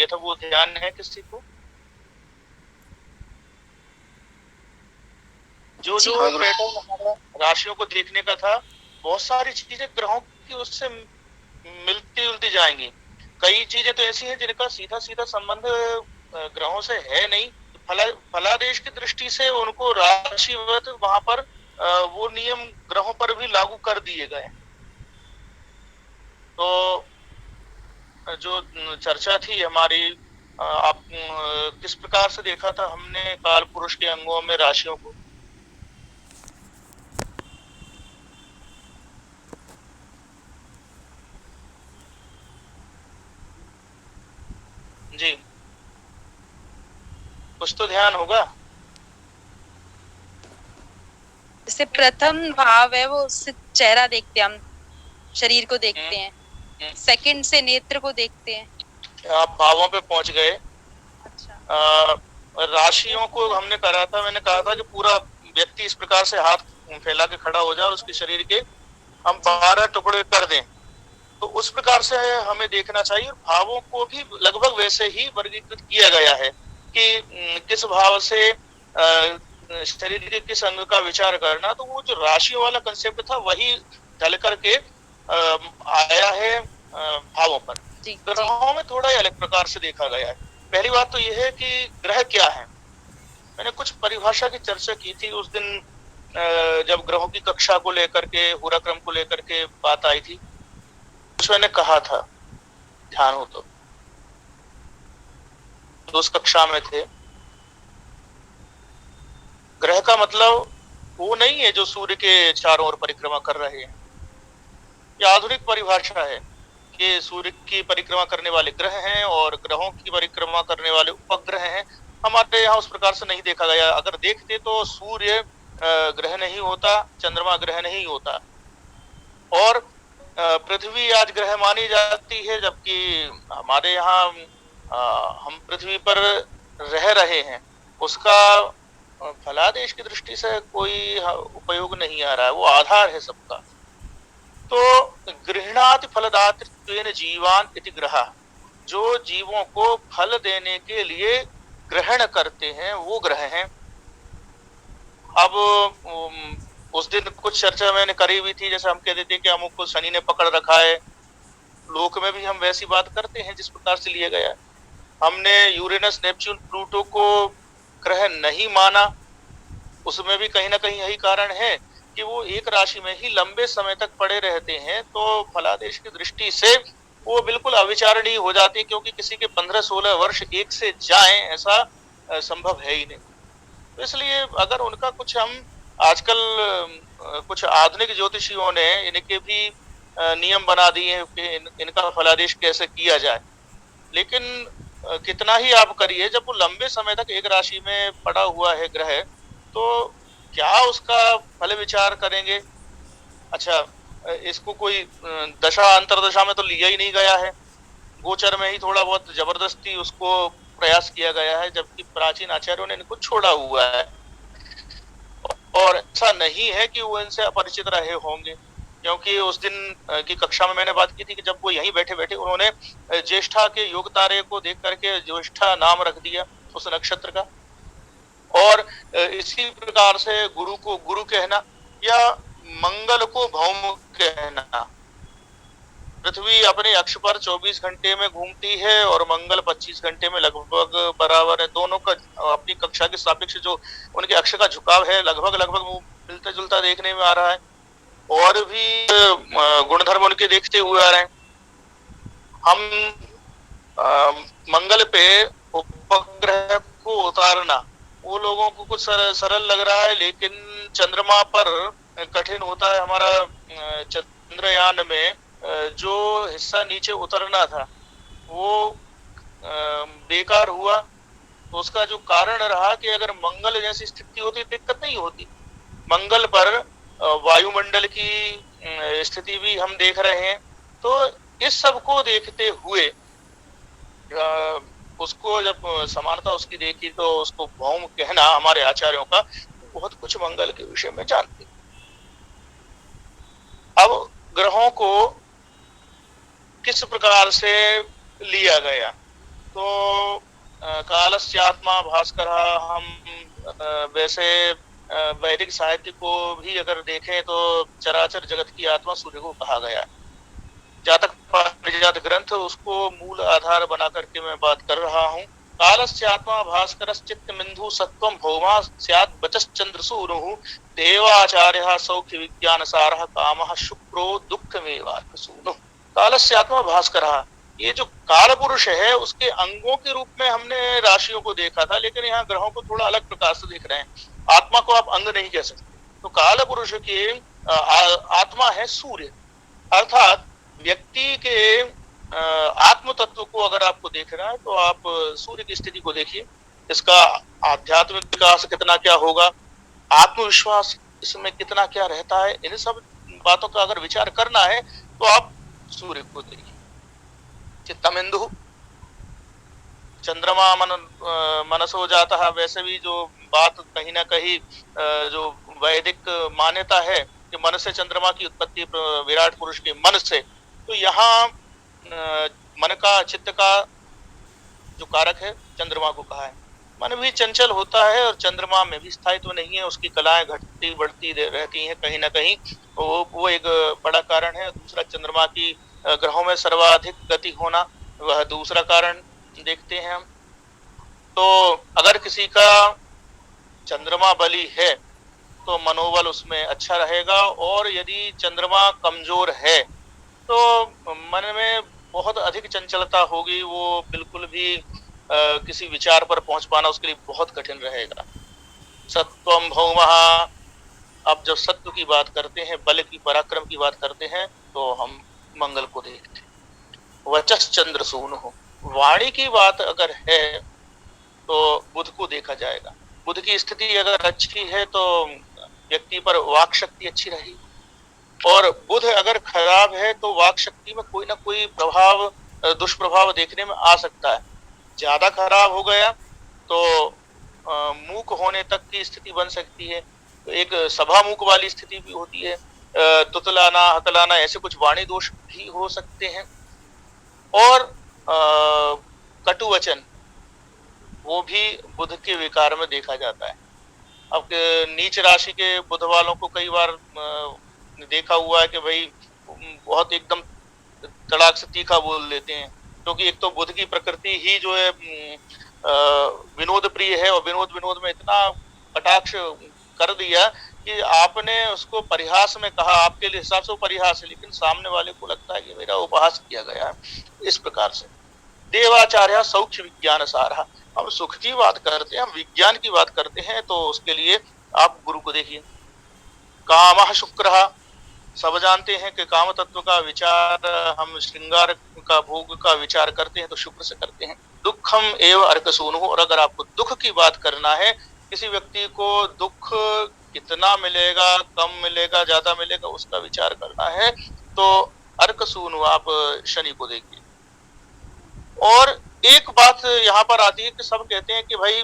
दिया था, वो ध्यान है किसी को? जो जी। जो पैटर्न हमारा राशियों को देखने का था, बहुत सारी चीजें ग्रहों की उससे मिलती जुलती जाएंगी। कई चीजें तो ऐसी हैं जिनका सीधा सीधा संबंध ग्रहों से है नहीं। फलादेश की दृष्टि से उनको राशिवत वहां पर वो नियम ग्रहों पर भी लागू कर दिए गए। तो जो चर्चा थी हमारी, आप किस प्रकार से देखा था हमने काल पुरुष के अंगों में राशियों को? जी, कुछ तो ध्यान होगा। जैसे प्रथम भाव है वो उससे चेहरा देखते हैं हम, शरीर को हम्म, देखते हैं। सेकंड से नेत्र को देखते हैं। आप भावों पे पहुंच गए। अच्छा। राशियों को हमने करा था, मैंने कहा था कि पूरा व्यक्ति इस प्रकार से हाथ फैला के खड़ा हो जाए और उसके शरीर के हम 12 टुकड़े कर दें, तो उस प्रकार से हमें देखना चाहिए। भावों को भी लगभग वैसे ही वर्गीकृत किया गया है कि किस भाव से शरीर के किस अंग का विचार करना। तो वो जो राशियों वाला कंसेप्ट था वही ढल करके आया है भावों पर। ग्रहों में थोड़ा ही अलग प्रकार से देखा गया है। पहली बात तो यह है कि ग्रह क्या है। मैंने कुछ परिभाषा की चर्चा की थी उस दिन, जब ग्रहों की कक्षा को लेकर के, पूराक्रम को लेकर के बात आई थी, कुछ मैंने कहा था, ध्यान हो तो उस कक्षा में थे। ग्रह का मतलब वो नहीं है जो सूर्य के चारों ओर परिक्रमा कर रहे हैं। यह आधुनिक परिभाषा है कि सूर्य की परिक्रमा करने वाले ग्रह हैं और ग्रहों की परिक्रमा करने वाले उपग्रह हैं। हमारे यहाँ उस प्रकार से नहीं देखा गया। अगर देखते तो सूर्य ग्रह नहीं होता, चंद्रमा ग्रह नहीं होता, और पृथ्वी आज ग्रह मानी जाती है, जबकि हमारे यहाँ हम पृथ्वी पर रह रहे हैं। उसका फलादेश की दृष्टि से कोई उपयोग नहीं आ रहा है, वो आधार है सबका। तो गृहणाति फलदातृत्वेन जीवान इति ग्रह, जो जीवों को फल देने के लिए ग्रहण करते हैं वो ग्रह हैं। अब उस दिन कुछ चर्चा मैंने करी हुई थी, जैसे हम कह देते हैं कि अमुक को शनि ने पकड़ रखा है। लोक में भी हम वैसी बात करते हैं जिस प्रकार से लिया गया है। हमने यूरेनस, नेपच्यून, प्लूटो को ग्रह नहीं माना। उसमें भी कहीं ना कहीं यही कारण है कि वो एक राशि में ही लंबे समय तक पड़े रहते हैं, तो फलादेश की दृष्टि से वो बिल्कुल अविचारणीय हो जाती है, क्योंकि किसी के 15-16 वर्ष एक से जाएं ऐसा संभव है ही नहीं। तो इसलिए अगर उनका कुछ हम आजकल कुछ आधुनिक ज्योतिषियों ने इनके भी नियम बना दिए हैं कि इनका फलादेश कैसे किया जाए, लेकिन कितना ही आप करिए, जब वो लंबे समय तक एक राशि में पड़ा हुआ है ग्रह, तो क्या उसका फल विचार करेंगे। अच्छा, इसको कोई दशा अंतरदशा में तो लिया ही नहीं गया है, गोचर में ही थोड़ा बहुत जबरदस्ती उसको प्रयास किया गया है, जबकि प्राचीन आचार्यों ने इनको छोड़ा हुआ है। और ऐसा नहीं है कि वो इनसे अपरिचित रहे होंगे, क्योंकि उस दिन की कक्षा में मैंने बात की थी कि जब वो यहीं बैठे बैठे उन्होंने ज्येष्ठा के योग तारे को देख करके ज्येष्ठा नाम रख दिया उस नक्षत्र का। और इसी प्रकार से गुरु को गुरु कहना या मंगल को भौम कहना। पृथ्वी अपने अक्ष पर 24 घंटे में घूमती है और मंगल 25 घंटे में लगभग बराबर है। दोनों का अपनी कक्षा के सापेक्ष जो उनके अक्ष का झुकाव है लगभग लगभग मिलता जुलता देखने में आ रहा है। और भी गुणधर्म उनके देखते हुए आ रहे हैं। हम मंगल पे उपग्रह को उतारना वो लोगों को कुछ सरल लग रहा है, लेकिन चंद्रमा पर कठिन होता है। हमारा चंद्रयान में जो हिस्सा नीचे उतरना था वो बेकार हुआ। तो उसका जो कारण रहा कि अगर मंगल जैसी स्थिति होती दिक्कत नहीं होती। मंगल पर वायुमंडल की स्थिति भी हम देख रहे हैं। तो इस सब को देखते हुए उसको जब समानता उसकी देखी तो उसको भौम कहना हमारे आचार्यों का बहुत कुछ मंगल के विषय में जानते। अब ग्रहों को किस प्रकार से लिया गया, तो कालस्यात्मा भास्कर, हम वैसे वैदिक साहित्य को भी अगर देखें तो चराचर जगत की आत्मा सूर्य को कहा गया है। जातक पारिजात ग्रंथ उसको मूल आधार बना करके मैं बात कर रहा हूँ। कालस्यात्मा भास्करश्चित्त मिंधु सत्वम भौमा स्यात् वचश्चंद्र सूनुः देवाचार्यः सौख्य विज्ञान सारः कामः शुक्रो दुःखमेवार्कसूनुः। कालस्यात्मा भास्करः, ये जो काल पुरुष है उसके अंगों के रूप में हमने राशियों को देखा था, लेकिन यहाँ ग्रहों को थोड़ा अलग प्रकार से देख रहे हैं। आत्मा को आप अंग नहीं कह सकते। तो काल पुरुष के आत्मा है सूर्य, अर्थात व्यक्ति के आत्म तत्व को अगर आपको देखना है तो आप सूर्य की स्थिति को देखिए। इसका आध्यात्मिक विकास कितना क्या होगा, आत्मविश्वास इसमें कितना क्या रहता है, इन सब बातों का अगर विचार करना है तो आप सूर्य को देखिए। चित्तमिंदु, चंद्रमा मनसो जाता है, वैसे भी जो बात कहीं ना कहीं जो वैदिक मान्यता है कि मन से चंद्रमा की उत्पत्ति, विराट पुरुष के मन से, तो यहाँ मन का, चित्त का जो कारक है चंद्रमा को कहा है। मन भी चंचल होता है और चंद्रमा में भी स्थायित्व नहीं है, उसकी कलाएं घटती बढ़ती रहती हैं कहीं ना कहीं, वो एक बड़ा कारण है। दूसरा, चंद्रमा की ग्रहों में सर्वाधिक गति होना, वह दूसरा कारण देखते हैं हम। तो अगर किसी का चंद्रमा बली है तो मनोबल उसमें अच्छा रहेगा, और यदि चंद्रमा कमजोर है तो मन में बहुत अधिक चंचलता होगी, वो बिल्कुल भी किसी विचार पर पहुंच पाना उसके लिए बहुत कठिन रहेगा। सत्वम भौमः, अब जब सत्व की बात करते हैं, बल की, पराक्रम की बात करते हैं, तो हम मंगल को देखते हैं। वचस चंद्र सूनुः, वाणी की बात अगर है तो बुध को देखा जाएगा। बुध की स्थिति अगर अच्छी है तो व्यक्ति पर वाक शक्ति अच्छी रहेगी, और बुध अगर खराब है तो वाक शक्ति में कोई ना कोई प्रभाव, दुष्प्रभाव देखने में आ सकता है। ज्यादा खराब हो गया तो मूक होने तक की स्थिति बन सकती है, तो एक सभा मूक वाली स्थिति भी होती है, तुतलाना, हकलाना, ऐसे कुछ वाणी दोष भी हो सकते हैं। और कटु वचन, वो भी बुध के विकार में देखा जाता है। अब नीच राशि के बुध वालों को कई बार देखा हुआ है कि भाई बहुत एकदम तड़ाक से तीखा बोल लेते हैं, क्योंकि एक तो बुध की प्रकृति ही जो है विनोद प्रिय है, और विनोद में इतना कटाक्ष कर दिया कि आपने उसको परिहास में कहा, आपके लिए हिसाब से वो परिहास है, लेकिन सामने वाले को लगता है कि मेरा उपहास किया गया है। इस प्रकार से देवाचार्य सौख्य विज्ञान सारः, हम सुख की बात करते हैं, हम विज्ञान की बात करते हैं, तो उसके लिए आप गुरु को देखिए। कामः शुक्रः, सब जानते हैं कि काम तत्व का विचार हम श्रृंगार का, भोग का विचार करते हैं तो शुक्र से करते हैं। दुखम एव अर्कसूनुः, और अगर आपको दुख की बात करना है, किसी व्यक्ति को दुख कितना मिलेगा, कम मिलेगा, ज्यादा मिलेगा, उसका विचार करना है तो अर्कसूनु, आप शनि को देखिए। और एक बात यहाँ पर आती है कि सब कहते हैं कि भाई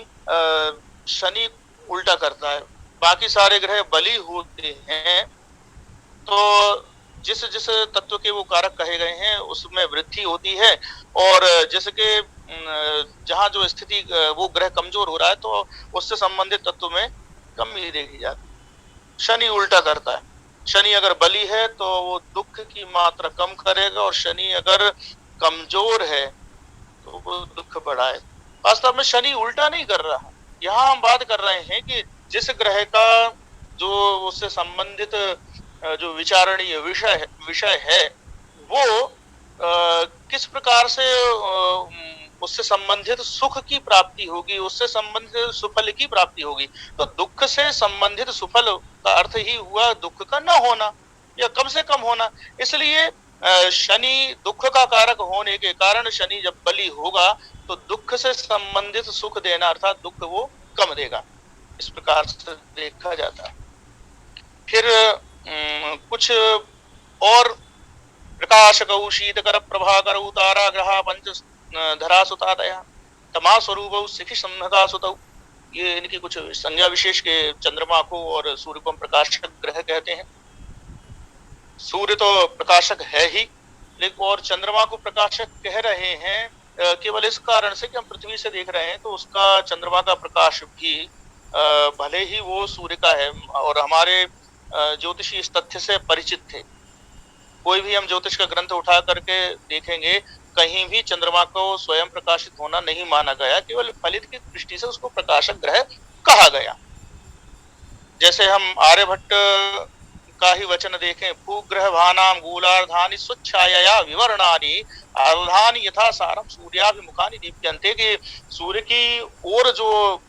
शनि उल्टा करता है, बाकी सारे ग्रह बली होते हैं, तो जिस जिस तत्व के वो कारक कहे गए हैं उसमें वृद्धि होती है, और जैसे कि जहाँ जो स्थिति वो ग्रह कमजोर हो रहा है तो उससे संबंधित तत्व में कमी देखी जाती है। शनि उल्टा करता है, शनि अगर बली है तो वो दुख की मात्रा कम करेगा, और शनि अगर कमजोर है तो वो दुख बढ़ाए। वास्तव में शनि उल्टा नहीं कर रहा, यहाँ हम बात कर रहे हैं कि जिस ग्रह का जो उससे संबंधित जो विचारणीय विषय है वो किस प्रकार से उससे संबंधित सुख की प्राप्ति होगी, उससे संबंधित सुफल की प्राप्ति होगी। तो दुख से संबंधित सुफल का अर्थ ही हुआ दुख का न होना या कम से कम होना। इसलिए शनि दुख का कारक होने के कारण शनि जब बली होगा तो दुख से संबंधित सुख देना, अर्थात दुख वो कम देगा, इस प्रकार से देखा जाता है। फिर कुछ और, प्रकाशकौ शीतकर प्रभाकरौ तारा ग्रहा पंच धरा सुतादया तमा स्वरूपौ शिखि संहता सुतौ, ये इनकी कुछ संज्ञा विशेष के चंद्रमा को और सूर्य को प्रकाशक ग्रह कहते हैं। सूर्य तो प्रकाशक है ही, लेकिन और चंद्रमा को प्रकाशक कह रहे हैं केवल इस कारण से कि हम पृथ्वी से देख रहे हैं तो उसका चंद्रमा का प्रकाश भी भले ही वो सूर्य का है, और हमारे ज्योतिषी इस तथ्य से परिचित थे। कोई भी हम ज्योतिष का ग्रंथ उठा करके देखेंगे, कहीं भी चंद्रमा को स्वयं प्रकाशित होना नहीं माना गया, केवल फलित की दृष्टि से उसको प्रकाशक ग्रह कहा गया। जैसे हम आर्यभट्ट का ही वचन देखें, भूग्रह भानाम गोलार्धानि स्वच्छाया विवरणानि अर्धानि यथा सारम सूर्याभिमुखानि दीप्यन्ते, कि सूर्य की ओर जो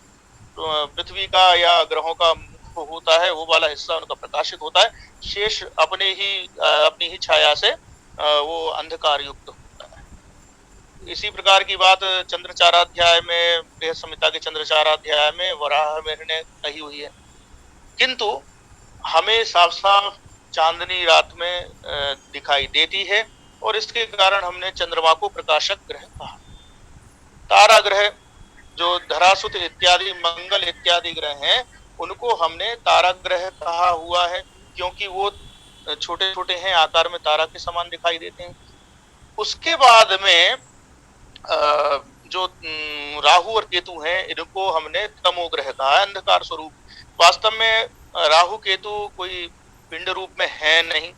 पृथ्वी का या ग्रहों का मुख होता है वो वाला हिस्सा उनका प्रकाशित होता है, शेष अपनी ही छाया से वो अंधकार युक्त होता है। इसी प्रकार की बात चंद्रचाराध्याय में, बृहद संहिता के चंद्रचाराध्याय में वराह मिहिर ने कही हुई है। किंतु हमें साफ साफ चांदनी रात में दिखाई देती है, और इसके कारण हमने चंद्रमा को प्रकाशक ग्रह कहा। तारा ग्रह जो धरासुत इत्यादि, मंगल इत्यादि ग्रह हैं, उनको हमने तारा ग्रह कहा हुआ है, क्योंकि वो छोटे छोटे हैं, आकार में तारा के समान दिखाई देते हैं। उसके बाद में जो राहु और केतु हैं, इनको हमने तमो ग्रह कहा है, अंधकार स्वरूप। वास्तव में राहु केतु कोई पिंड रूप में है नहीं।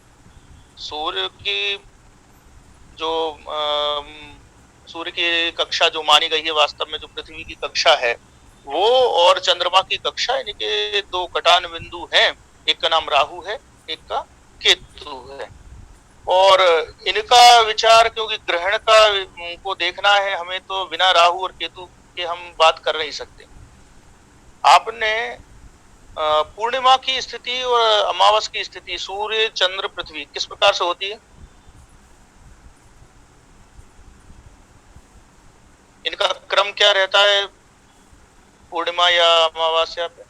सूर्य की जो सूर्य की कक्षा जो मानी गई है, वास्तव में जो पृथ्वी की कक्षा है वो और चंद्रमा की कक्षा, इनके दो कटान बिंदु हैं, एक का नाम राहु है, एक का केतु है। और इनका विचार, क्योंकि ग्रहण का को देखना है हमें, तो बिना राहु और केतु के हम बात कर नहीं सकते। आपने पूर्णिमा की स्थिति और अमावस की स्थिति, सूर्य चंद्र पृथ्वी किस प्रकार से होती है? इनका क्रम क्या रहता है पूर्णिमा या अमावस्या पे,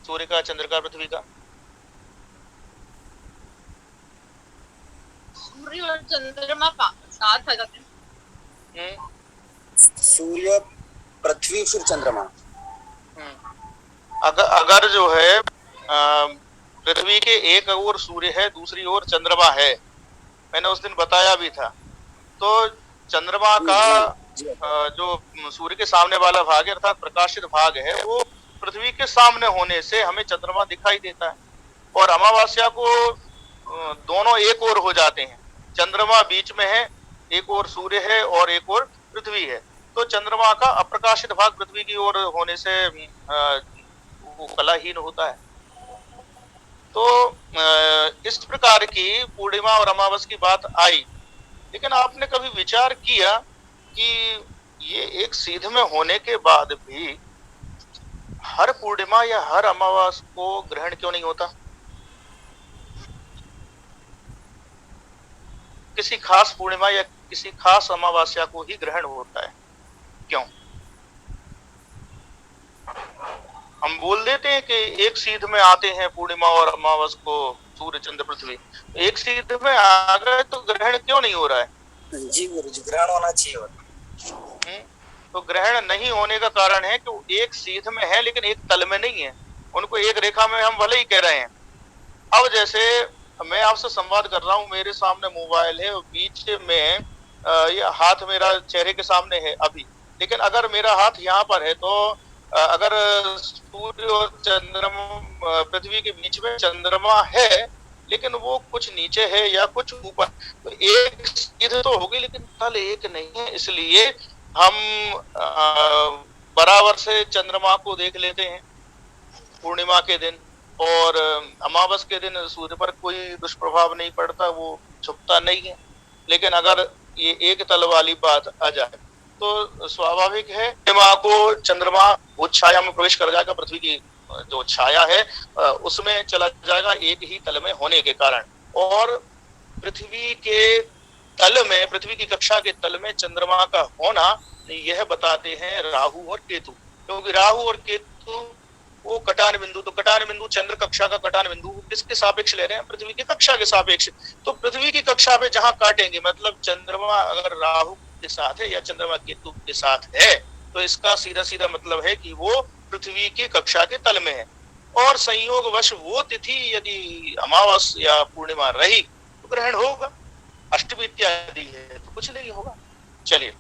सूर्य का, चंद्र का, पृथ्वी का? सूर्य और चंद्रमा साथ आ जाते हैं। सूर्य, पृथ्वी, फिर चंद्रमा। अगर जो है पृथ्वी के एक ओर सूर्य है, दूसरी ओर चंद्रमा है, मैंने उस दिन बताया भी था, तो चंद्रमा का जो सूर्य के सामने वाला भाग है, अर्थात प्रकाशित भाग है, वो पृथ्वी के सामने होने से हमें चंद्रमा दिखाई देता है। और अमावस्या को दोनों एक ओर हो जाते हैं, चंद्रमा बीच में है, एक ओर सूर्य है और एक ओर पृथ्वी है, तो चंद्रमा का अप्रकाशित भाग पृथ्वी की ओर होने से वो कलाहीन होता है। तो इस प्रकार की पूर्णिमा और अमावस की बात आई, लेकिन आपने कभी विचार किया कि ये एक सीध में होने के बाद भी हर पूर्णिमा या हर अमावस को ग्रहण क्यों नहीं होता? किसी खास पूर्णिमा या किसी खास अमावस्या को ही ग्रहण होता है, क्यों? हम बोल देते हैं कि एक सीध में आते हैं पूर्णिमा और अमावस को सूर्य चंद्र पृथ्वी, एक सीध में आ गए तो ग्रहण क्यों नहीं हो रहा है? जी गुरु जी, ग्रहण होना चाहिए। तो ग्रहण नहीं होने का कारण है कि वो एक सीध में है लेकिन एक तल में नहीं है, उनको एक रेखा में हम भले ही कह रहे हैं। अब जैसे मैं आपसे संवाद कर रहा हूँ, मेरे सामने मोबाइल है, बीच में ये हाथ मेरा चेहरे के सामने है अभी, लेकिन अगर मेरा हाथ यहाँ पर है तो अगर सूर्य और चंद्रमा, पृथ्वी के बीच में चंद्रमा है लेकिन वो कुछ नीचे है या कुछ ऊपर, तो एक सीध तो होगी लेकिन तल एक नहीं है। इसलिए हम बराबर से चंद्रमा को देख लेते हैं पूर्णिमा के दिन, और अमावस के दिन सूर्य पर कोई दुष्प्रभाव नहीं पड़ता, वो छुपता नहीं है। लेकिन अगर ये एक तल वाली बात आ जाए तो स्वाभाविक है पूर्णिमा को चंद्रमा वो छाया में प्रवेश कर जाएगा, पृथ्वी की जो छाया है उसमें चला जाएगा एक ही तल में होने के कारण, और पृथ्वी के तल में, पृथ्वी की कक्षा के तल में चंद्रमा का होना यह बताते हैं राहु और केतु, क्योंकि राहु और केतु वो कटान बिंदु, तो कटान बिंदु चंद्र कक्षा का कटान बिंदु किसके सापेक्ष ले रहे हैं? पृथ्वी की कक्षा के सापेक्ष। तो पृथ्वी की कक्षा पे जहां काटेंगे, मतलब चंद्रमा अगर राहु के साथ है या चंद्रमा केतु के साथ है, तो इसका सीधा सीधा मतलब है कि वो पृथ्वी की कक्षा के तल में है। और संयोगवश वो तिथि यदि अमावस या पूर्णिमा रही तो ग्रहण होगा, अष्टमी इत्यादि है तो कुछ नहीं होगा। चलिए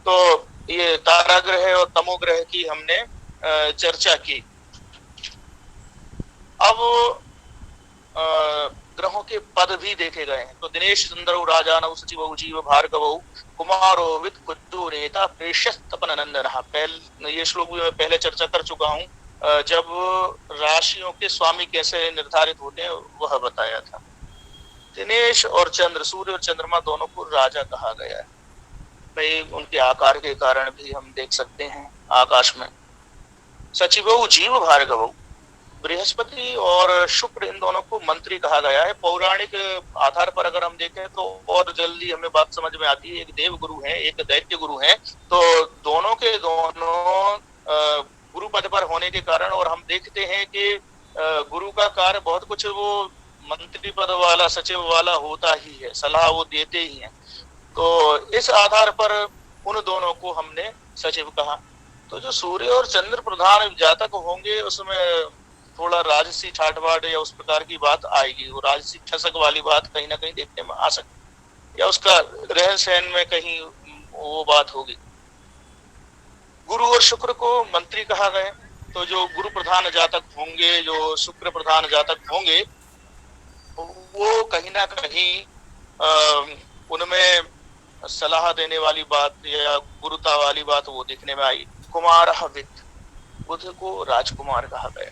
तो ये तारा ग्रह और तमो ग्रह की हमने चर्चा की। अब ग्रहों के पद भी देखे गए हैं। तो दिनेश चंद्र राजानव सचिव जीव भार्गव कुमारो विद कुद्दू नेता प्रेष्यस तपन नंदन। ये श्लोक भी मैं पहले चर्चा कर चुका हूँ, जब राशियों के स्वामी कैसे निर्धारित होते हैं वह बताया था। दिनेश और चंद्र, सूर्य और चंद्रमा दोनों को राजा कहा गया है। भाई उनके आकार के कारण भी हम देख सकते हैं आकाश में। सचिव जीव भार्गव, बृहस्पति और शुक्र, इन दोनों को मंत्री कहा गया है। पौराणिक आधार पर अगर हम देखें तो और जल्दी हमें बात समझ में आती है। एक देव गुरु है, एक दैत्य गुरु है, तो दोनों के दोनों गुरु पद पर होने के कारण, और हम देखते हैं कि गुरु का कार्य बहुत कुछ वो मंत्री पद वाला, सचिव वाला होता ही है, सलाह वो देते ही हैं। तो इस आधार पर उन दोनों को हमने सचिव कहा। तो जो सूर्य और चंद्र प्रधान जातक होंगे उसमें थोड़ा राजसी ठाट-बाट या उस प्रकार की बात आएगी। वो राजसी ठसक वाली बात कहीं ना कहीं देखने में आ सकती है, या उसका रहन सहन में कहीं वो बात होगी। गुरु और शुक्र को मंत्री कहा गया। तो जो गुरु प्रधान जातक होंगे, जो शुक्र प्रधान जातक होंगे, वो कहीं ना कहीं उनमें सलाह देने वाली बात या गुरुता वाली बात वो देखने में आई। कुमार वित्त, बुध को राजकुमार कहा गया।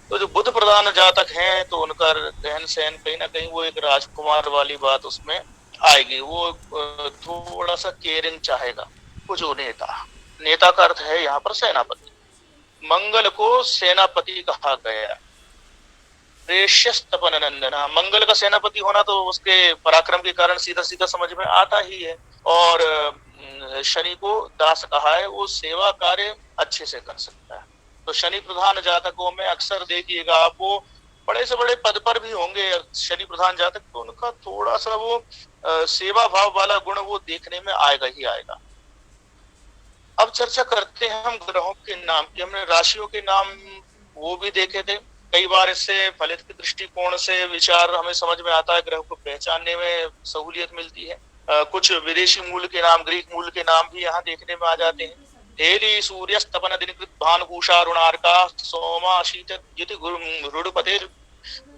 तो जो बुध प्रधान जातक हैं तो उनका रहन सहन कहीं ना कहीं वो एक राजकुमार वाली बात उसमें आएगी। वो थोड़ा सा केयरिंग चाहेगा। वो जो नेता का अर्थ है यहाँ पर सेनापति। मंगल को सेनापति कहा गया। प्रेष्यस तपन नंदना, मंगल का सेनापति होना तो उसके पराक्रम के कारण सीधा सीधा समझ में आता ही है। और शनि को दास कहा है, वो सेवा कार्य अच्छे से कर सकता है। तो शनि प्रधान जातकों में अक्सर देखिएगा आप, वो बड़े से बड़े पद पर भी होंगे शनि प्रधान जातक, तो उनका थोड़ा सा वो सेवा भाव वाला गुण वो देखने में आएगा ही आएगा। अब चर्चा करते हैं हम ग्रहों के नाम की। हमने राशियों के नाम वो भी देखे थे। कई बार इससे फलित के दृष्टिकोण से विचार हमें समझ में आता है, ग्रह को पहचानने में सहूलियत मिलती है। कुछ विदेशी मूल के नाम, ग्रीक मूल के नाम भी यहाँ देखने में आ जाते हैं। हेली सूर्यस्तपन दिनकृत भानुभूषा अरुणार्का सोमा शीत युति रुडपतिर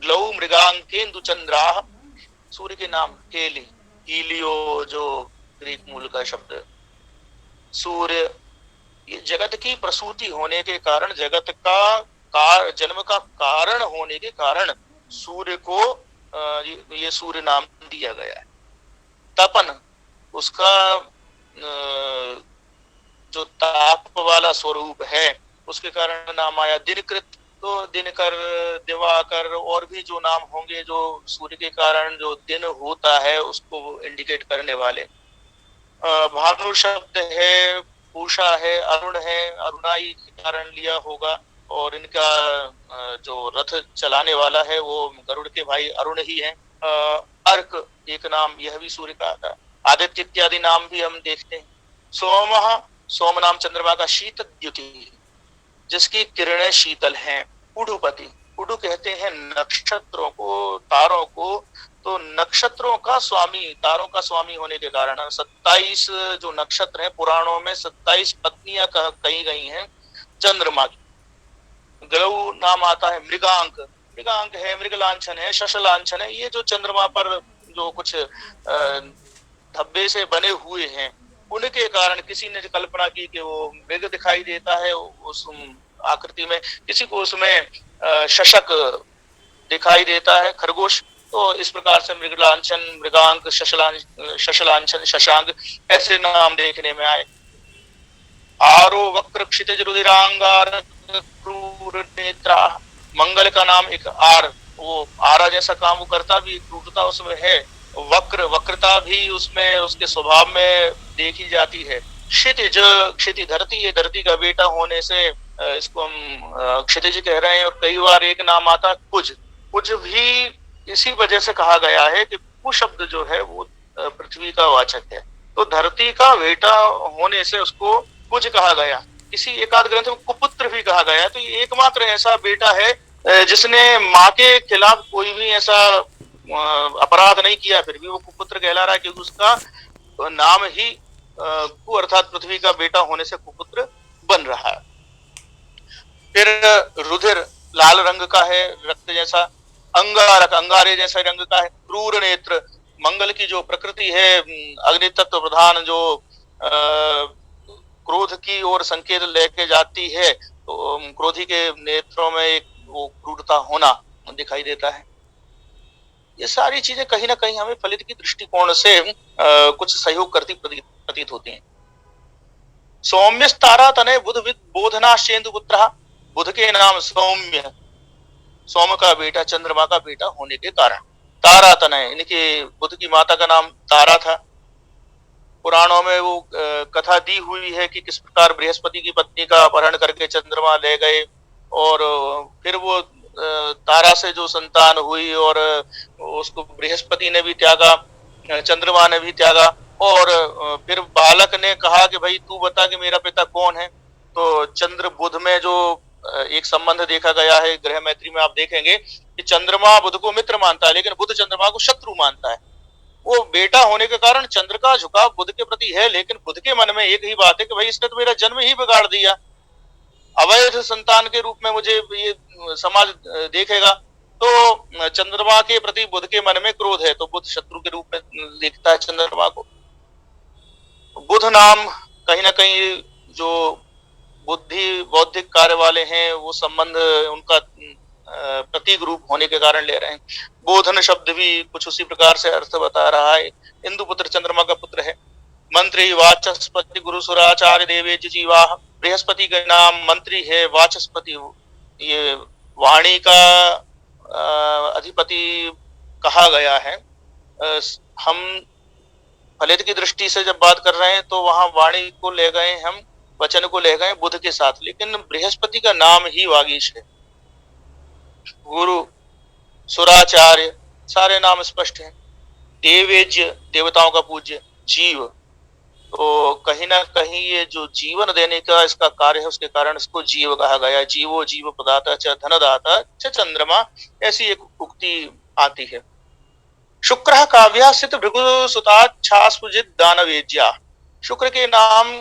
ग्लौ मृगांकेन्दु चंद्राः। सूर्य के नाम हेली, हीलियो जो ग्रीक मूल का शब्द। सूर्य ये जगत की प्रसूति होने के कारण, जगत का जन्म का कारण होने के कारण सूर्य को ये सूर्य नाम दिया गया है। तपन, उसका जो ताप वाला स्वरूप है उसके कारण नाम आया। दिनकृत, तो दिनकर, दिवाकर और भी जो नाम होंगे जो सूर्य के कारण जो दिन होता है उसको इंडिकेट करने वाले। भानु शब्द है, पूषा है, अरुण है, अरुणाई के कारण लिया होगा। और इनका जो रथ चलाने वाला है वो गरुड़ के भाई अरुण ही है। अर्क एक नाम, यह भी सूर्य का आता है। आदित्य इत्यादि नाम भी हम देखते हैं। सोम, सोम नाम चंद्रमा का। शीत द्युति, जिसकी किरणें शीतल हैं। उडुपति, उडु कहते हैं नक्षत्रों को, तारों को। तो नक्षत्रों का स्वामी, तारों का स्वामी होने के कारण 27 जो नक्षत्र हैं पुराणों में 27 पत्नियां कही गई हैं चंद्रमा की। ग्रह नाम आता है मृगांक, मृगांक है, मृगलांछन है, शशलांछन है। ये जो चंद्रमा पर जो कुछ धब्बे से बने हुए हैं उनके कारण किसी ने कल्पना की कि वो मृग दिखाई देता है उस आकृति में, किसी को उसमें शशक दिखाई देता है, खरगोश। तो इस प्रकार से मृगलांछन, मृगांक, शशलांछन, शशांक ऐसे नाम देखने में आए। आरो वक्र क्षितिज रुधिरांगार क्रूर नेत्रा, मंगल का नाम एक आर, वो आरा जैसा काम वो करता भी, क्रूरता उसमें है। वक्र, वक्रता भी उसमें उसके स्वभाव में देखी जाती है। क्षितिज, क्षिति धरती, ये धरती का बेटा होने से इसको हम क्षितिज कह रहे हैं। और कई बार एक नाम आता कुज, कुज भी इसी वजह से कहा गया है कि कु शब्द जो है वो पृथ्वी का वाचक है। तो धरती का बेटा होने से उसको कुज कहा गया। किसी एकाध ग्रंथ में कुपुत्र भी कहा गया। तो ये एकमात्र ऐसा बेटा है जिसने माँ के खिलाफ कोई भी ऐसा अपराध नहीं किया, फिर भी वो कुपुत्र कहला रहा है, क्योंकि उसका नाम ही कु अर्थात पृथ्वी का बेटा होने से कुपुत्र बन रहा है। फिर रुधिर लाल रंग का है, रक्त जैसा, अंगारक अंगारे जैसा रंग का है, क्रूर नेत्र मंगल की जो प्रकृति है, अग्नि तत्व प्रधान जो क्रोध की ओर संकेत लेके जाती है, तो क्रोधी के नेत्रों में एक वो क्रूरता होना दिखाई देता है। ये सारी चीजें कहीं ना कहीं हमें फलित की दृष्टिकोण से कुछ सहयोग करती प्रतीत होती हैं। सौम्य तारा तनय बुध बोधना शेंदु पुत्र, बुध के नाम सौम्य, सोम का बेटा चंद्रमा का बेटा होने के कारण तारा तनय, इनके बुध की माता का नाम तारा था। पुराणों में वो कथा दी हुई है कि किस प्रकार बृहस्पति की पत्नी का अपहरण करके चंद्रमा ले गए और फिर वो तारा से जो संतान हुई और उसको बृहस्पति ने भी त्यागा, चंद्रमा ने भी त्यागा, और फिर बालक ने कहा कि भाई तू बता कि मेरा पिता कौन है। तो चंद्र बुध में जो एक संबंध देखा गया है, ग्रह मैत्री में आप देखेंगे कि चंद्रमा बुध को मित्र मानता है लेकिन बुध चंद्रमा को शत्रु मानता है। वो बेटा होने के कारण चंद्र का झुकाव बुध के प्रति है, लेकिन बुध के मन में एक ही बात है कि भाई इसने तो मेरा जन्म ही बिगाड़ दिया, अवैध संतान के रूप में मुझे ये समाज देखेगा। तो चंद्रमा के प्रति बुध के मन में क्रोध है, तो बुध शत्रु के रूप में देखता है चंद्रमा को। बुध नाम कहीं ना कहीं जो बुद्धि बौद्धिक कार्य वाले हैं वो संबंध उनका प्रतीक रूप होने के कारण ले रहे हैं। बोधन शब्द भी कुछ उसी प्रकार से अर्थ बता रहा है। इंदु पुत्र चंद्रमा का पुत्र है। मंत्री वाचस्पति गुरु सुराचार्य देवेज जीवा, बृहस्पति का नाम मंत्री है, वाचस्पति ये वाणी का अधिपति कहा गया है। हम फलित की दृष्टि से जब बात कर रहे हैं तो वहां वाणी को ले गए, हम वचन को ले गए बुध के साथ, लेकिन बृहस्पति का नाम ही वागीश है। गुरु सुराचार्य सारे नाम स्पष्ट हैं। देवेज्य देवताओं का पूज्य, जीव तो कहीं ना कहीं ये जो जीवन देने का इसका कार्य है उसके कारण इसको जीव कहा गया। जीवो जीव प्रदाता च धनदाता च चंद्रमा, ऐसी एक उक्ति आती है। शुक्र काव्या सित भृगु सुताच्छास्पुजित दानवेज्या, शुक्र के नाम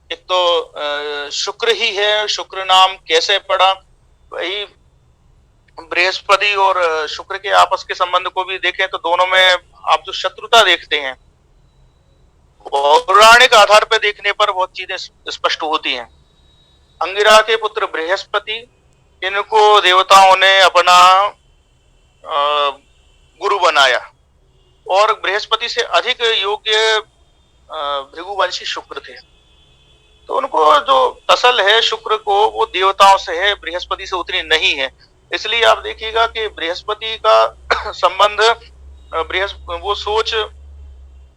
एक तो शुक्र ही है। शुक्र नाम कैसे पड़ा, वही बृहस्पति और शुक्र के आपस के संबंध को भी देखें तो दोनों में आप जो शत्रुता देखते हैं पौराणिक आधार पर देखने पर बहुत चीजें स्पष्ट होती हैं। अंगिरा के पुत्र बृहस्पति, इनको देवताओं ने अपना गुरु बनाया और बृहस्पति से अधिक योग्य भृगुवंशी शुक्र थे। तो उनको जो तसल है शुक्र को वो देवताओं से है, बृहस्पति से उतनी नहीं है। इसलिए आप देखिएगा कि बृहस्पति का संबंध वो सोच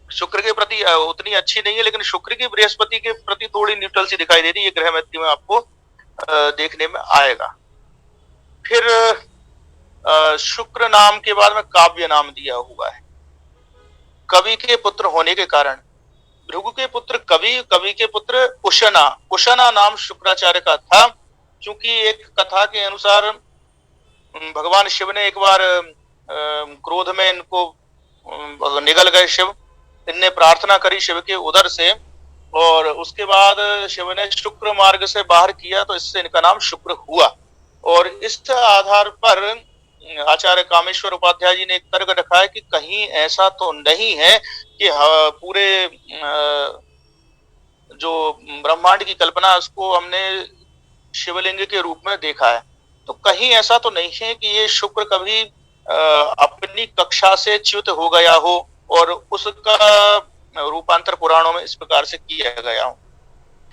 शुक्र के प्रति उतनी अच्छी नहीं है, लेकिन शुक्र की बृहस्पति के प्रति थोड़ी न्यूट्रल सी दिखाई देती है। ये ग्रह मैत्री में आपको देखने में आएगा। फिर शुक्र नाम के बाद में काव्य नाम दिया हुआ है। कवि के पुत्र होने के कारण भृगु के पुत्र कवि, कवि के पुत्र कुशना, कुशना नाम शुक्राचार्य का था। क्योंकि एक कथा के अनुसार भगवान शिव ने एक बार क्रोध में इनको निगल गए शिव, इनने प्रार्थना करी शिव के उदर से और उसके बाद शिव ने शुक्र मार्ग से बाहर किया तो इससे इनका नाम शुक्र हुआ। और इस आधार पर आचार्य कामेश्वर उपाध्याय जी ने एक तर्क रखा है कि कहीं ऐसा तो नहीं है कि पूरे जो ब्रह्मांड की कल्पना उसको हमने शिवलिंग के रूप में देखा है, तो कहीं ऐसा तो नहीं है कि ये शुक्र कभी अपनी कक्षा से च्युत हो गया हो और उसका रूपांतर पुराणों में इस प्रकार से किया गया हो।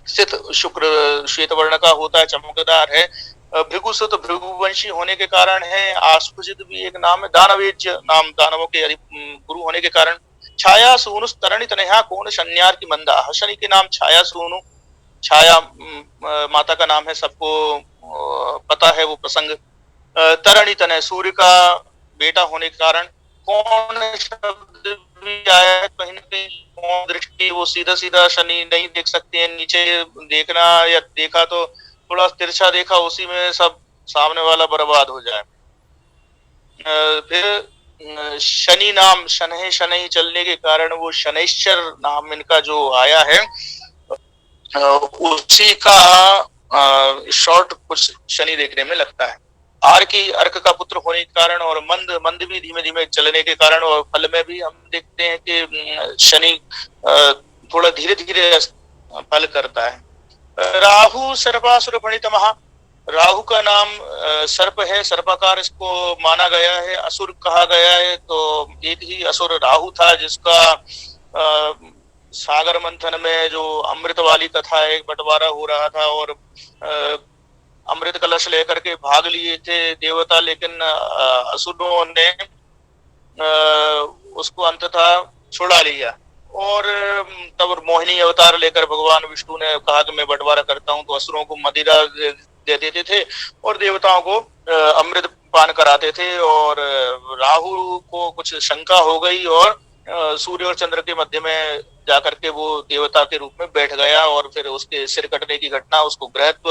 सित शुक्र श्वेत वर्ण का होता है, चमकदार है। भृगुसुत भृगुवंशी होने के कारण है। आस्फुजित भी एक नाम है। दानवेज्य नाम दानवों के गुरु होने के कारण। छाया सूनु तरणी तनया कौन शन्यार की मंदा, शनि के नाम छाया सूनु, छाया माता का नाम है, सबको पता है वो प्रसंग। तरणी तनय सूर्य का बेटा होने के कारण। कौन शब्द भी आया कहीं ना कहीं, कौन दृष्टि वो सीधा सीधा शनि नहीं देख सकते हैं, नीचे देखना या देखा तो थोड़ा तिरछा देखा, उसी में सब सामने वाला बर्बाद हो जाए। फिर शनि नाम शनै शनै चलने के कारण वो शनैश्चर नाम इनका जो आया है, उसी का शॉर्ट कुछ शनि देखने में लगता है। आर की अर्क का पुत्र होने के कारण और मंद मंद भी धीमे धीमे चलने के कारण और फल में भी हम देखते हैं कि शनि थोड़ा धीरे धीरे फल करता है। राहु सर्पासुर फणितमः, राहु का नाम सर्प है, सर्पाकार इसको माना गया है, असुर कहा गया है। तो एक ही असुर राहु था जिसका सागर मंथन में जो अमृत वाली कथा एक बंटवारा हो रहा था और अमृत कलश लेकर के भाग लिए थे देवता, लेकिन असुरों ने उसको अंततः छुड़ा लिया और तब मोहिनी अवतार लेकर भगवान विष्णु ने कहा कि मैं बंटवारा करता हूं, तो असुरों को मदिरा दे देते थे और देवताओं को अमृत पान कराते थे। और राहु को कुछ शंका हो गई और सूर्य और चंद्र के मध्य में जाकर के वो देवता के रूप में बैठ गया और फिर उसके सिर कटने की घटना, उसको ग्रहत्व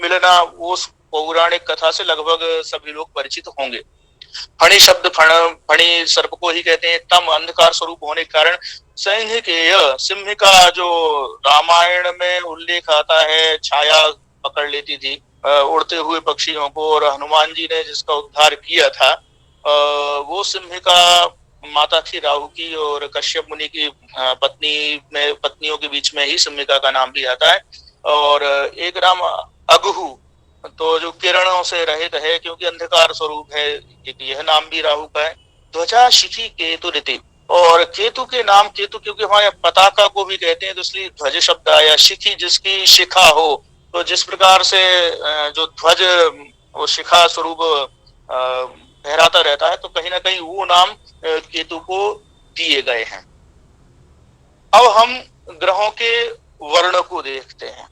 मिलना, उस पौराणिक कथा से लगभग सभी लोग परिचित होंगे। फणी शब्द फणी सर्प को ही कहते हैं। तम अंधकार स्वरूप होने के कारण सिंह के, सिंह का जो रामायण में उल्लेख आता है, छाया पकड़ लेती थी उड़ते हुए पक्षियों को, और हनुमान जी ने जिसका उद्धार किया था वो सिंह का माता थी राहु की, और कश्यप मुनि की पत्नियों के बीच में ही सिंहिका का नाम भी आता है। और एक नाम अगहु, तो जो किरणों से रहित है क्योंकि अंधकार स्वरूप है, यह नाम भी राहु का है। ध्वजा शिखी केतु ऋति, और केतु के नाम केतु क्योंकि हमारे पताका को भी कहते हैं तो इसलिए ध्वज शब्द आया। शिखी जिसकी शिखा हो, तो जिस प्रकार से जो ध्वज वो शिखा स्वरूप फहराता रहता है, तो कहीं ना कहीं वो नाम केतु को दिए गए हैं। अब हम ग्रहों के वर्ण को देखते हैं।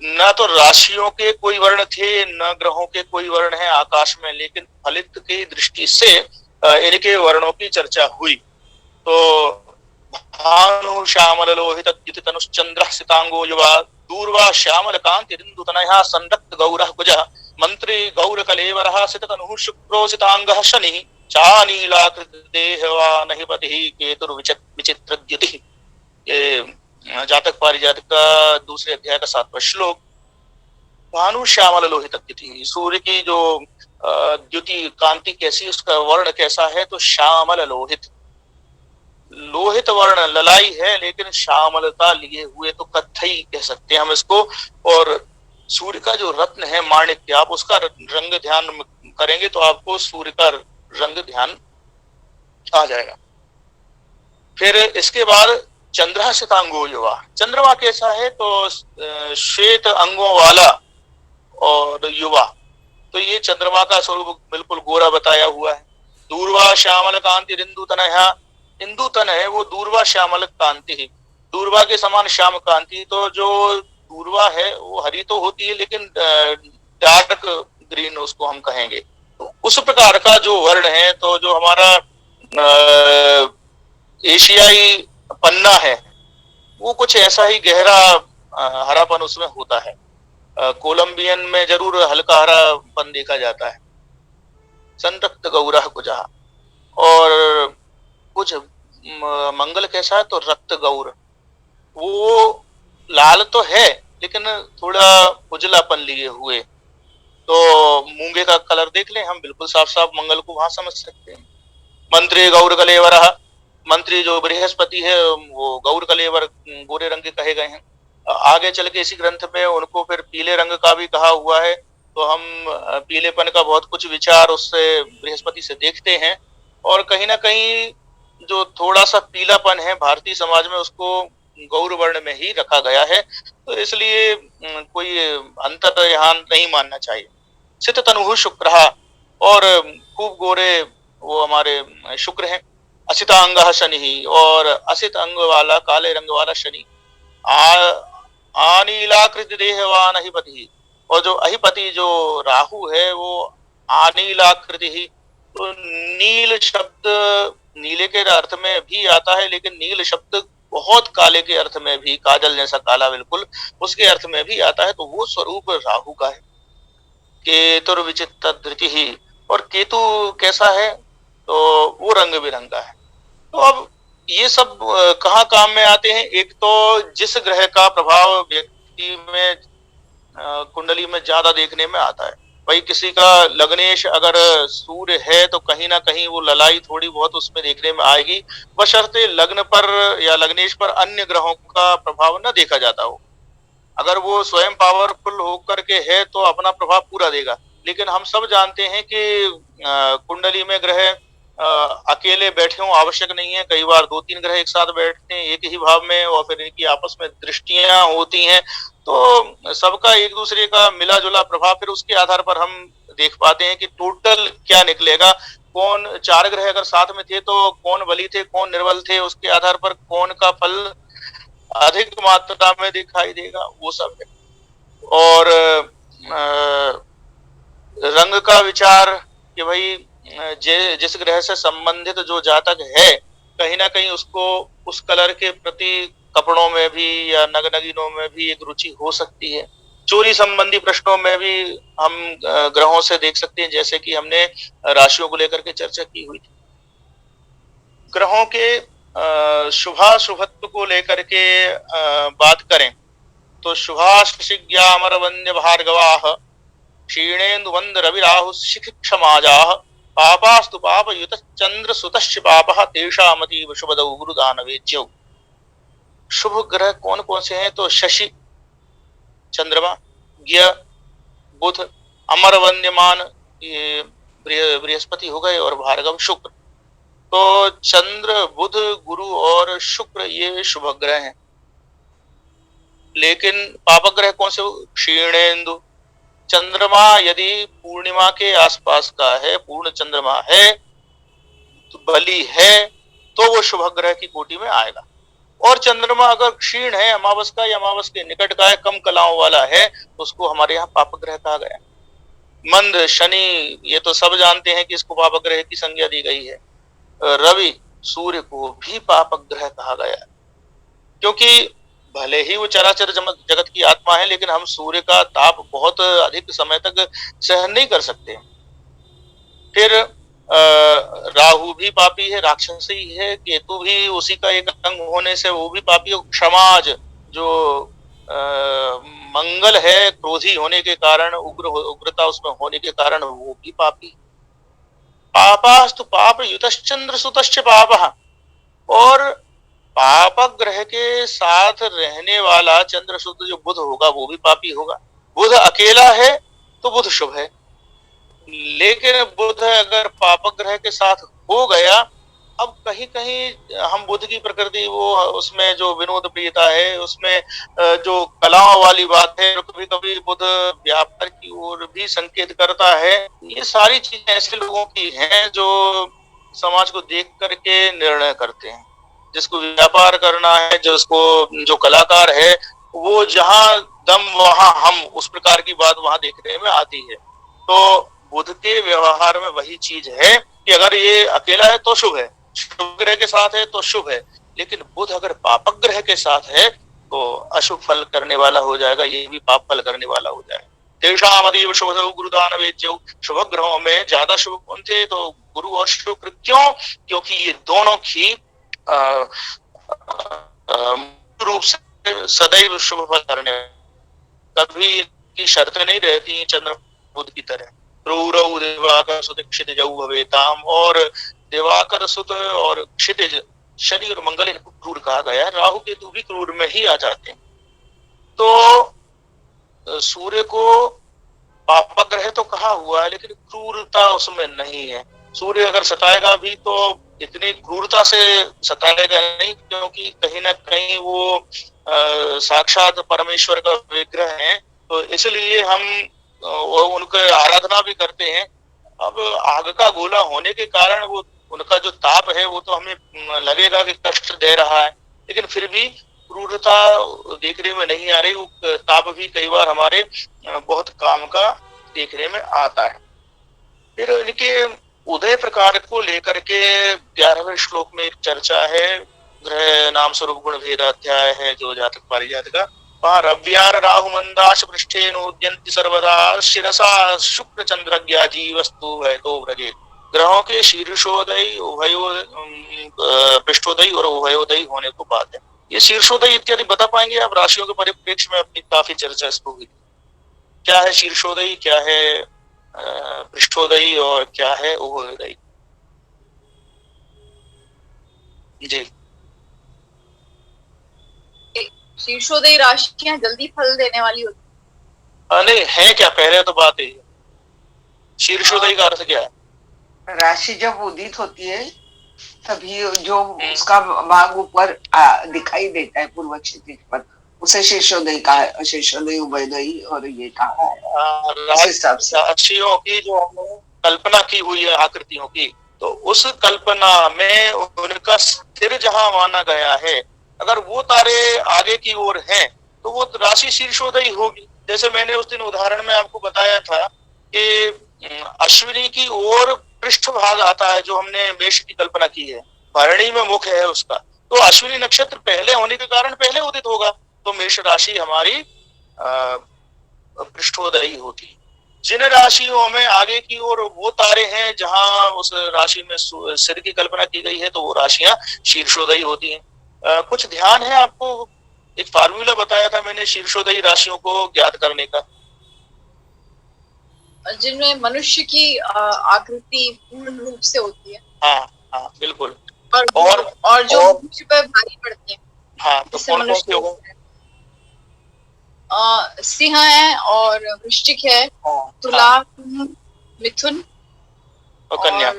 न तो राशियों के कोई वर्ण थे, न ग्रहों के कोई वर्ण है आकाश में, लेकिन फलित की दृष्टि से इनके वर्णों की चर्चा हुई। तो भानु श्यामल लोहित तनुश्चंद्र सितांगो युवा दूर्वा श्यामल कांति रिंदु तनया संरक्त गौरः कुजः मंत्री गौर कलेवरः सित तनुः शुक्रो सितांगः शनिः चानीलाकृत देहवानहि पतिः केतुर् विचित्र द्युतिः। ये जातक पारिजातक का दूसरे अध्याय का 7वां श्लोक। भानु श्यामल लोहित द्युति, सूर्य की जो द्युति कांति कैसी, उसका वर्ण कैसा है, तो श्यामल लोहित, लोहित वर्ण ललाई है लेकिन श्यामलता लिए हुए, तो कत्थई कह सकते हैं हम इसको। और सूर्य का जो रत्न है माणिक्य, आप उसका रंग ध्यान करेंगे तो आपको सूर्य का रंग ध्यान आ जाएगा। फिर इसके बाद चंद्र सितांगो युवा, चंद्रमा कैसा है, तो श्वेत अंगों वाला और युवा, तो ये चंद्रमा का स्वरूप बिल्कुल गोरा बताया हुआ है। दूर्वा श्यामल कांति रिंदु तनया, इंदु तन है वो दूर्वा श्यामल कांति है, दूर्वा के समान श्याम कांति। तो जो दूर्वा है वो हरी तो होती है लेकिन डार्क ग्रीन उसको हम कहेंगे। तो उस प्रकार का जो वर्ण है, तो जो हमारा एशियाई पन्ना है वो कुछ ऐसा ही गहरा हरापन उसमें होता है। कोलंबियन में जरूर हल्का हरापन देखा जाता है। संतप्त गौरः कुजः, और कुछ मंगल कैसा है, तो रक्त गौर, वो लाल तो है लेकिन थोड़ा उजलापन लिए हुए। तो मूंगे का कलर देख लें हम, बिल्कुल साफ साफ मंगल को वहां समझ सकते हैं। मंत्री गौर कलेवरः, मंत्री जो बृहस्पति है वो गौर कलेवर गोरे रंग के कहे गए हैं। आगे चल के इसी ग्रंथ में उनको फिर पीले रंग का भी कहा हुआ है। तो हम पीलेपन का बहुत कुछ विचार उससे बृहस्पति से देखते हैं, और कहीं ना कहीं जो थोड़ा सा पीलापन है भारतीय समाज में उसको गौर वर्ण में ही रखा गया है। तो इसलिए कोई अंतर यहाँ नहीं मानना चाहिए। सित तनुः शुक्रः, और खूब गोरे वो हमारे शुक्र हैं। असितांगः शनि, और असित अंग वाला काले रंग वाला शनि। आनीलाकृत देहवान अहिपति, और जो अहिपति जो राहु है वो आनीलाकृति ही। तो नील शब्द नीले के अर्थ में भी आता है, लेकिन नील शब्द बहुत काले के अर्थ में भी, काजल जैसा काला बिल्कुल, उसके अर्थ में भी आता है। तो वो स्वरूप राहु का है। केतुर् विचित्र धृति ही, और केतु कैसा है, तो वो रंग बिरंगा है। तो अब ये सब कहाँ काम में आते हैं? एक तो जिस ग्रह का प्रभाव व्यक्ति में कुंडली में ज्यादा देखने में आता है। भाई किसी का लग्नेश अगर सूर्य है तो कहीं ना कहीं वो ललाई थोड़ी बहुत उसमें देखने में आएगी, बशर्ते लग्न पर या लग्नेश पर अन्य ग्रहों का प्रभाव न देखा जाता हो। अगर वो स्वयं पावरफुल होकर के है तो अपना प्रभाव पूरा देगा। लेकिन हम सब जानते हैं कि कुंडली में ग्रह अकेले बैठे हों आवश्यक नहीं है। कई बार 2-3 ग्रह एक साथ बैठते हैं एक ही भाव में और फिर इनकी आपस में दृष्टियां होती हैं, तो सबका एक दूसरे का मिला जुला प्रभाव फिर उसके आधार पर हम देख पाते हैं कि टोटल क्या निकलेगा। कौन 4 ग्रह अगर साथ में थे तो कौन बली थे कौन निर्बल थे, उसके आधार पर कौन का फल अधिक मात्रा में दिखाई देगा, वो सब है। और रंग का विचार कि भाई जिस ग्रह से संबंधित जो जातक है कहीं ना कहीं उसको उस कलर के प्रति कपड़ों में भी या नग नगीनों में भी एक रुचि हो सकती है। चोरी संबंधी प्रश्नों में भी हम ग्रहों से देख सकते हैं, जैसे कि हमने राशियों को लेकर के चर्चा की हुई थी। ग्रहों के शुभाशुभत्व को लेकर के बात करें तो शुभाशिज्ञा अमर वन्य भार्गवाह क्षीणेन्दु वंद रवि राहु शिख क्षमाजाह पापास्तु पाप युत चंद्र सुतश्च पापः तेषामतीव शुभदौ गुरु दानवेज्यौ। शुभ ग्रह कौन कौन से हैं? तो शशि चंद्रमा, ज्ञ बुध, अमर वन्यमान ये बृहस्पति हो गए और भार्गव शुक्र। तो चंद्र बुध गुरु और शुक्र ये शुभ ग्रह हैं। लेकिन पापक ग्रह कौन से? क्षीणेन्दु चंद्रमा यदि पूर्णिमा के आसपास का है, पूर्ण चंद्रमा है तो बली है तो वो शुभ ग्रह की कोटि में आएगा। और चंद्रमा अगर क्षीण है, अमावस का या अमावस के निकट का है, कम कलाओं वाला है, तो उसको हमारे यहाँ पापक ग्रह कहा गया। मंद शनि ये तो सब जानते हैं कि इसको पापक ग्रह की संज्ञा दी गई है। रवि सूर्य को भी पापक ग्रह कहा गया, क्योंकि भले ही वो चराचर जगत की आत्मा है लेकिन हम सूर्य का ताप बहुत अधिक समय तक सहन नहीं कर सकते। फिर राहु भी पापी है, राक्षस ही है। केतु भी उसी का एक अंग होने से वो भी पापी है। क्षमाज जो मंगल है, क्रोधी होने के कारण उग्रता उसमें होने के कारण वो भी पापी। पापास्तु पाप युतश्चंद्र सुतश्च पापः, और पापक ग्रह के साथ रहने वाला चंद्र शुद्ध जो बुध होगा वो भी पापी होगा। बुध अकेला है तो बुध शुभ है, लेकिन बुध अगर पापक ग्रह के साथ हो गया, अब कहीं कहीं हम बुध की प्रकृति वो उसमें जो विनोद प्रियता है, उसमें जो कलाओं वाली बात है, कभी कभी बुध व्यापार की ओर भी संकेत करता है। ये सारी चीजें ऐसे लोगों की हैं जो समाज को देख करके निर्णय करते हैं। जिसको व्यापार करना है, जो कलाकार है, वो जहां दम वहां हम, उस प्रकार की बात वहां देखने में आती है। तो बुध के व्यवहार में वही चीज है कि अगर ये अकेला है तो शुभ है, शुभ ग्रह के साथ है तो शुभ है, लेकिन बुध अगर पापक ग्रह के साथ है तो अशुभ फल करने वाला हो जाएगा, ये भी पाप फल करने वाला हो जाएगा। तेषामतीव शुभदौ गुरु दानवेज्यौ। शुभ ग्रहों में ज्यादा शुभ कौन थे? तो गुरु और शुक्र। क्यों? क्योंकि ये दोनों ही रूप से सदैव शुभ फल करने, कभी की शर्त नहीं रहती चंद्र बुध की तरह। क्रूरौ दिवाकर सुत क्षितिजौ भवेताम, और दिवाकर सुत और क्षितिज शनि और मंगल इनको क्रूर कहा गया है। राहु केतु भी क्रूर में ही आ जाते हैं। तो सूर्य को पापक ग्रह तो कहा हुआ है लेकिन क्रूरता उसमें नहीं है। सूर्य अगर सताएगा भी तो इतनी क्रूरता से सताएगा नहीं, क्योंकि कहीं ना कहीं वो साक्षात परमेश्वर का विग्रह है, तो इसलिए हम उनके आराधना भी करते हैं। अब आग का गोला होने के कारण वो उनका जो ताप है वो तो हमें लगेगा कि कष्ट दे रहा है, लेकिन फिर भी क्रूरता देखने में नहीं आ रही। वो ताप भी कई बार हमारे बहुत काम का देखने में आता है। फिर इनके उदय प्रकार को लेकर के 11वें श्लोक में एक चर्चा है। ग्रह नाम स्वरूप गुण भेदाध्याय है जो जातक पारिजात का। रव्यार राहु मंदाश पृष्ठे नोद्यन्ति सर्वदा शिरसा शुक्र चंद्रज्ञा जीवस्तु है तो व्रजे। ग्रहों के शीर्षोदय पृष्ठोदय और उभयोदय होने को बात है। ये शीर्षोदय इत्यादि बता पाएंगे आप? राशियों के परिप्रेक्ष्य में अपनी काफी चर्चा इस पर हुई। क्या है शीर्षोदय, क्या है पृष्ठोदय और क्या है उभयोदय? जी। शीर्षोदय राशियां जल्दी फल देने वाली होती नहीं है क्या? पहले तो बात है शीर्षोदय का अर्थ क्या है? राशि जब उदित होती है तभी जो उसका भाग ऊपर दिखाई देता है पूर्व क्षितिज पर, उसे शीर्षोदय का है। शीर्षोदय, उभयोदय और ये कहा राशियों की जो हमने कल्पना की हुई है आकृतियों की, तो उस कल्पना में उनका स्थिर जहां माना गया है, अगर वो तारे आगे की ओर हैं तो वो राशि शीर्षोदय होगी। जैसे मैंने उस दिन उदाहरण में आपको बताया था कि अश्विनी की ओर पृष्ठ भाग आता है, जो हमने मेष की कल्पना की है, भरणी में मुख है उसका, तो अश्विनी नक्षत्र पहले होने के कारण पहले उदित होगा, तो मेष राशि हमारी पृष्ठोदयी होती। जिन राशियों में आगे की ओर वो तारे हैं जहां उस राशि में सिर की कल्पना की गई है, तो वो राशियां शीर्षोदयी होती हैं। कुछ ध्यान है आपको? एक फार्मूला बताया था मैंने शीर्षोदयी राशियों को ज्ञात करने का, जिनमें मनुष्य की आकृति पूर्ण रूप से होती है। हाँ हाँ बिल्कुल। और जो मनुष्य पर भारी पड़ती है। हाँ, तो कौन सी होगा? सिंह है और वृश्चिक है, तुला, मिथुन और कन्या।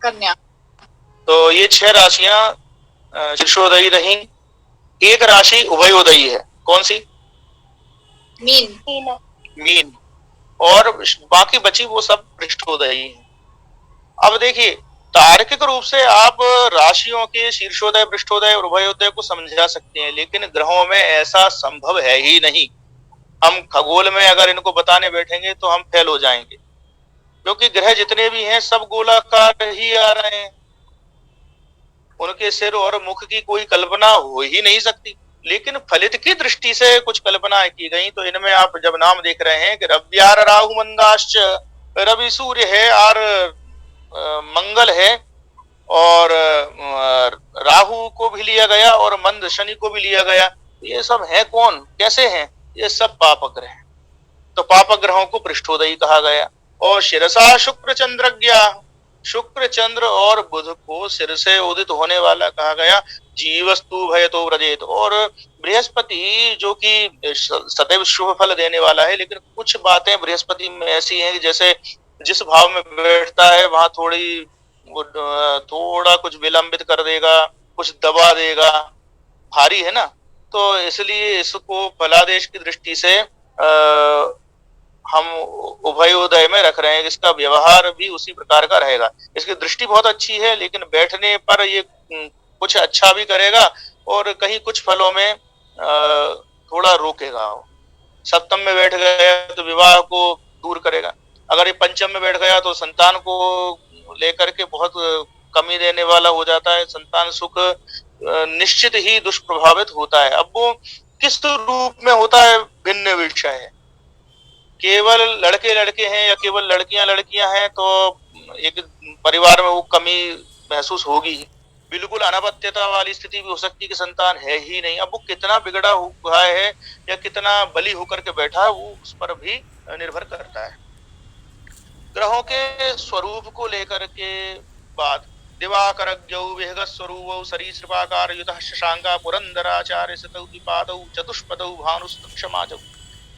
कन्या। तो ये 6 राशियां शीर्षोदयी रही। एक राशि उभयोदयी है, कौन सी? मीन। और बाकी बची वो सब पृष्ठोदयी है। अब देखिए, तार्किक रूप से आप राशियों के शीर्षोदय, पृष्ठोदय और उभयोदय को समझा सकते हैं, लेकिन ग्रहों में ऐसा संभव है ही नहीं। हम खगोल में अगर इनको बताने बैठेंगे तो हम फेल हो जाएंगे, क्योंकि ग्रह जितने भी हैं सब गोलाकार ही आ रहे हैं, उनके सिर और मुख की कोई कल्पना हो ही नहीं सकती। लेकिन फलित की दृष्टि से कुछ कल्पनाएं की गई, तो इनमें आप जब नाम देख रहे हैं कि रव्यार राहु मंदाश्च, रवि सूर्य है और मंगल है, और राहु को भी लिया गया और मंद शनि को भी लिया गया, ये सब है कौन, कैसे हैं? ये सब पाप ग्रह हैं, तो पाप ग्रहों को पृष्ठोदयी कहा गया। और शिरसा शुक्र चंद्रज्ञा, शुक्र चंद्र और बुध को सिर से उदित होने वाला कहा गया। जीवस्तु भयतो व्रजेत, और बृहस्पति जो कि सदैव शुभ फल देने वाला है, लेकिन कुछ बातें बृहस्पति में ऐसी हैं कि जैसे जिस भाव में बैठता है वहां थोड़ा कुछ विलंबित कर देगा, कुछ दबा देगा, भारी है ना, तो इसलिए इसको फलादेश की दृष्टि से हम उभयोदय में रख रहे हैं। इसका व्यवहार भी उसी प्रकार का रहेगा। इसकी दृष्टि बहुत अच्छी है, लेकिन बैठने पर ये कुछ अच्छा भी करेगा और कहीं कुछ फलों में थोड़ा रोकेगा। सप्तम में बैठ गया तो विवाह को दूर करेगा, अगर ये पंचम में बैठ गया तो संतान को लेकर के बहुत कमी देने वाला हो जाता है, संतान सुख निश्चित ही दुष्प्रभावित होता है। अब वो किस रूप में होता है भिन्न विषय है। केवल लड़के लड़के हैं या केवल लड़कियां लड़कियां हैं तो एक परिवार में वो कमी महसूस होगी। बिल्कुल अनापत्यता वाली स्थिति भी हो सकती है कि संतान है ही नहीं। अब वो कितना बिगड़ा हुआ है या कितना बली होकर के बैठा है, वो उस पर भी निर्भर करता है। ग्रहों के स्वरूप को लेकर के बात, दिवाकरज्ञौ विहगस्वरूपौ सरीसृपाकार युतः शशांका पुरंदराचार्य सतौ द्विपादौ चतुष्पदौ भानुस्तक्षमाजौ।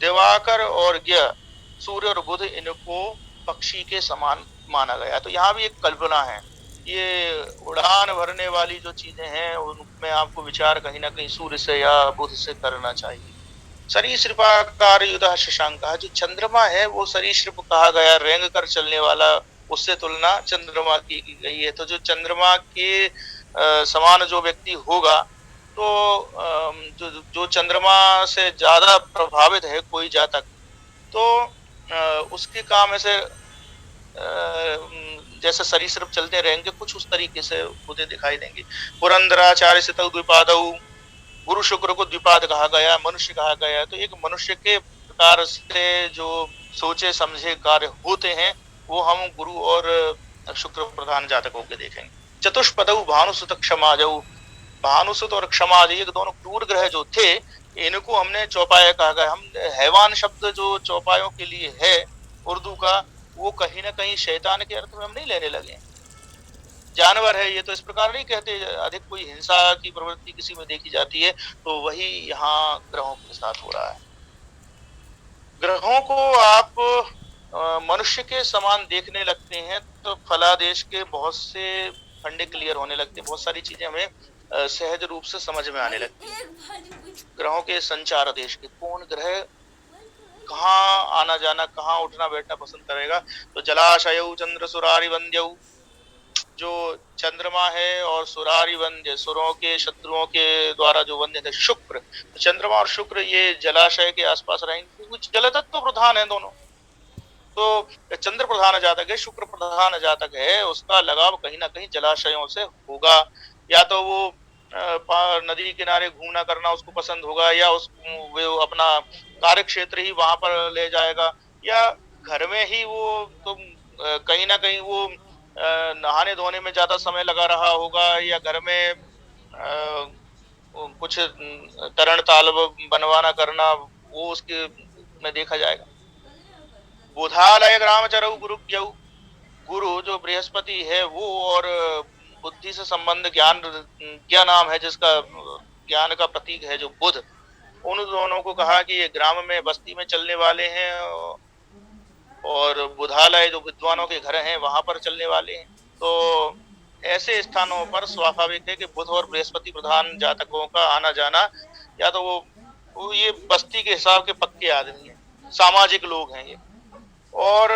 दिवाकर और ज्ञ, सूर्य और बुध, इनको पक्षी के समान माना गया। तो यहाँ भी एक कल्पना है, ये उड़ान भरने वाली जो चीजें हैं उनमें आपको विचार कहीं ना कहीं सूर्य से या बुध से करना चाहिए। सरीसृपाकार युतः शशांका, जो चंद्रमा है वो सरीसृप कहा गया, रेंग कर चलने वाला, उससे तुलना चंद्रमा की गई है। तो जो चंद्रमा के समान जो व्यक्ति होगा, तो जो चंद्रमा से ज्यादा प्रभावित है कोई जातक, तो उसके काम ऐसे जैसे सरीसृप चलते रहेंगे, कुछ उस तरीके से मुझे दिखाई देंगे। पुरंदराचार्य से द्विपादौ, गुरु शुक्र को द्विपाद कहा गया, मनुष्य कहा गया। तो एक मनुष्य के प्रकार से जो सोचे समझे कार्य होते हैं वो हम गुरु और शुक्र प्रधान जातकों के देखेंगे। चतुष्पदऊ भानुसुत क्षमाजऊ, भानुसुत और क्षमाज ये दोनों क्रूर ग्रह जो थे इनको हमने चौपाया कहा गया। हम हैवान शब्द जो चौपायों के लिए है उर्दू का, वो कहीं ना कहीं शैतान के अर्थ में हम नहीं लेने लगे। जानवर है ये तो इस प्रकार नहीं कहते। अधिक कोई हिंसा की प्रवृत्ति किसी में देखी जाती है तो वही यहाँ ग्रहों के साथ हो रहा है। ग्रहों को आप मनुष्य के समान देखने लगते हैं तो फलादेश के बहुत से फंडे क्लियर होने लगते हैं, बहुत सारी चीजें हमें सहज रूप से समझ में आने लगती है। ग्रहों के संचार देश के कौन ग्रह कहाँ आना जाना, कहाँ उठना बैठना पसंद करेगा। तो जलाशयऊ चंद्र सुरारि वंद्यऊ, जो चंद्रमा है और सुरारि वंद्य सुरों के शत्रुओं के द्वारा जो वंद्य थे शुक्र, तो चंद्रमा और शुक्र ये जलाशय के आसपास रहेंगे। कुछ जलतत्व प्रधान है दोनों। तो चंद्र प्रधान जातक है, शुक्र प्रधान जातक है, उसका लगाव कहीं ना कहीं जलाशयों से होगा। या तो वो नदी किनारे घूमना करना उसको पसंद होगा, या वो अपना कार्य क्षेत्र ही वहां पर ले जाएगा, या घर में ही वो तो कहीं ना कहीं वो नहाने धोने में ज्यादा समय लगा रहा होगा, या घर में कुछ तरण ताल बनवाना करना वो उसके में देखा जाएगा। बुधालय ग्राम चरऊ गुरु ज्ञऊ, गुरु जो बृहस्पति है वो और बुद्धि से संबंध ज्ञान क्या नाम है जिसका ज्ञान का प्रतीक है जो बुध, उन दोनों को कहा कि ये ग्राम में बस्ती में चलने वाले हैं और बुधालय जो विद्वानों के घर हैं वहां पर चलने वाले हैं। तो ऐसे स्थानों पर स्वाभाविक है कि बुध और बृहस्पति प्रधान जातकों का आना जाना, या तो वो ये बस्ती के हिसाब के पक्के आदमी हैं, सामाजिक लोग हैं ये। और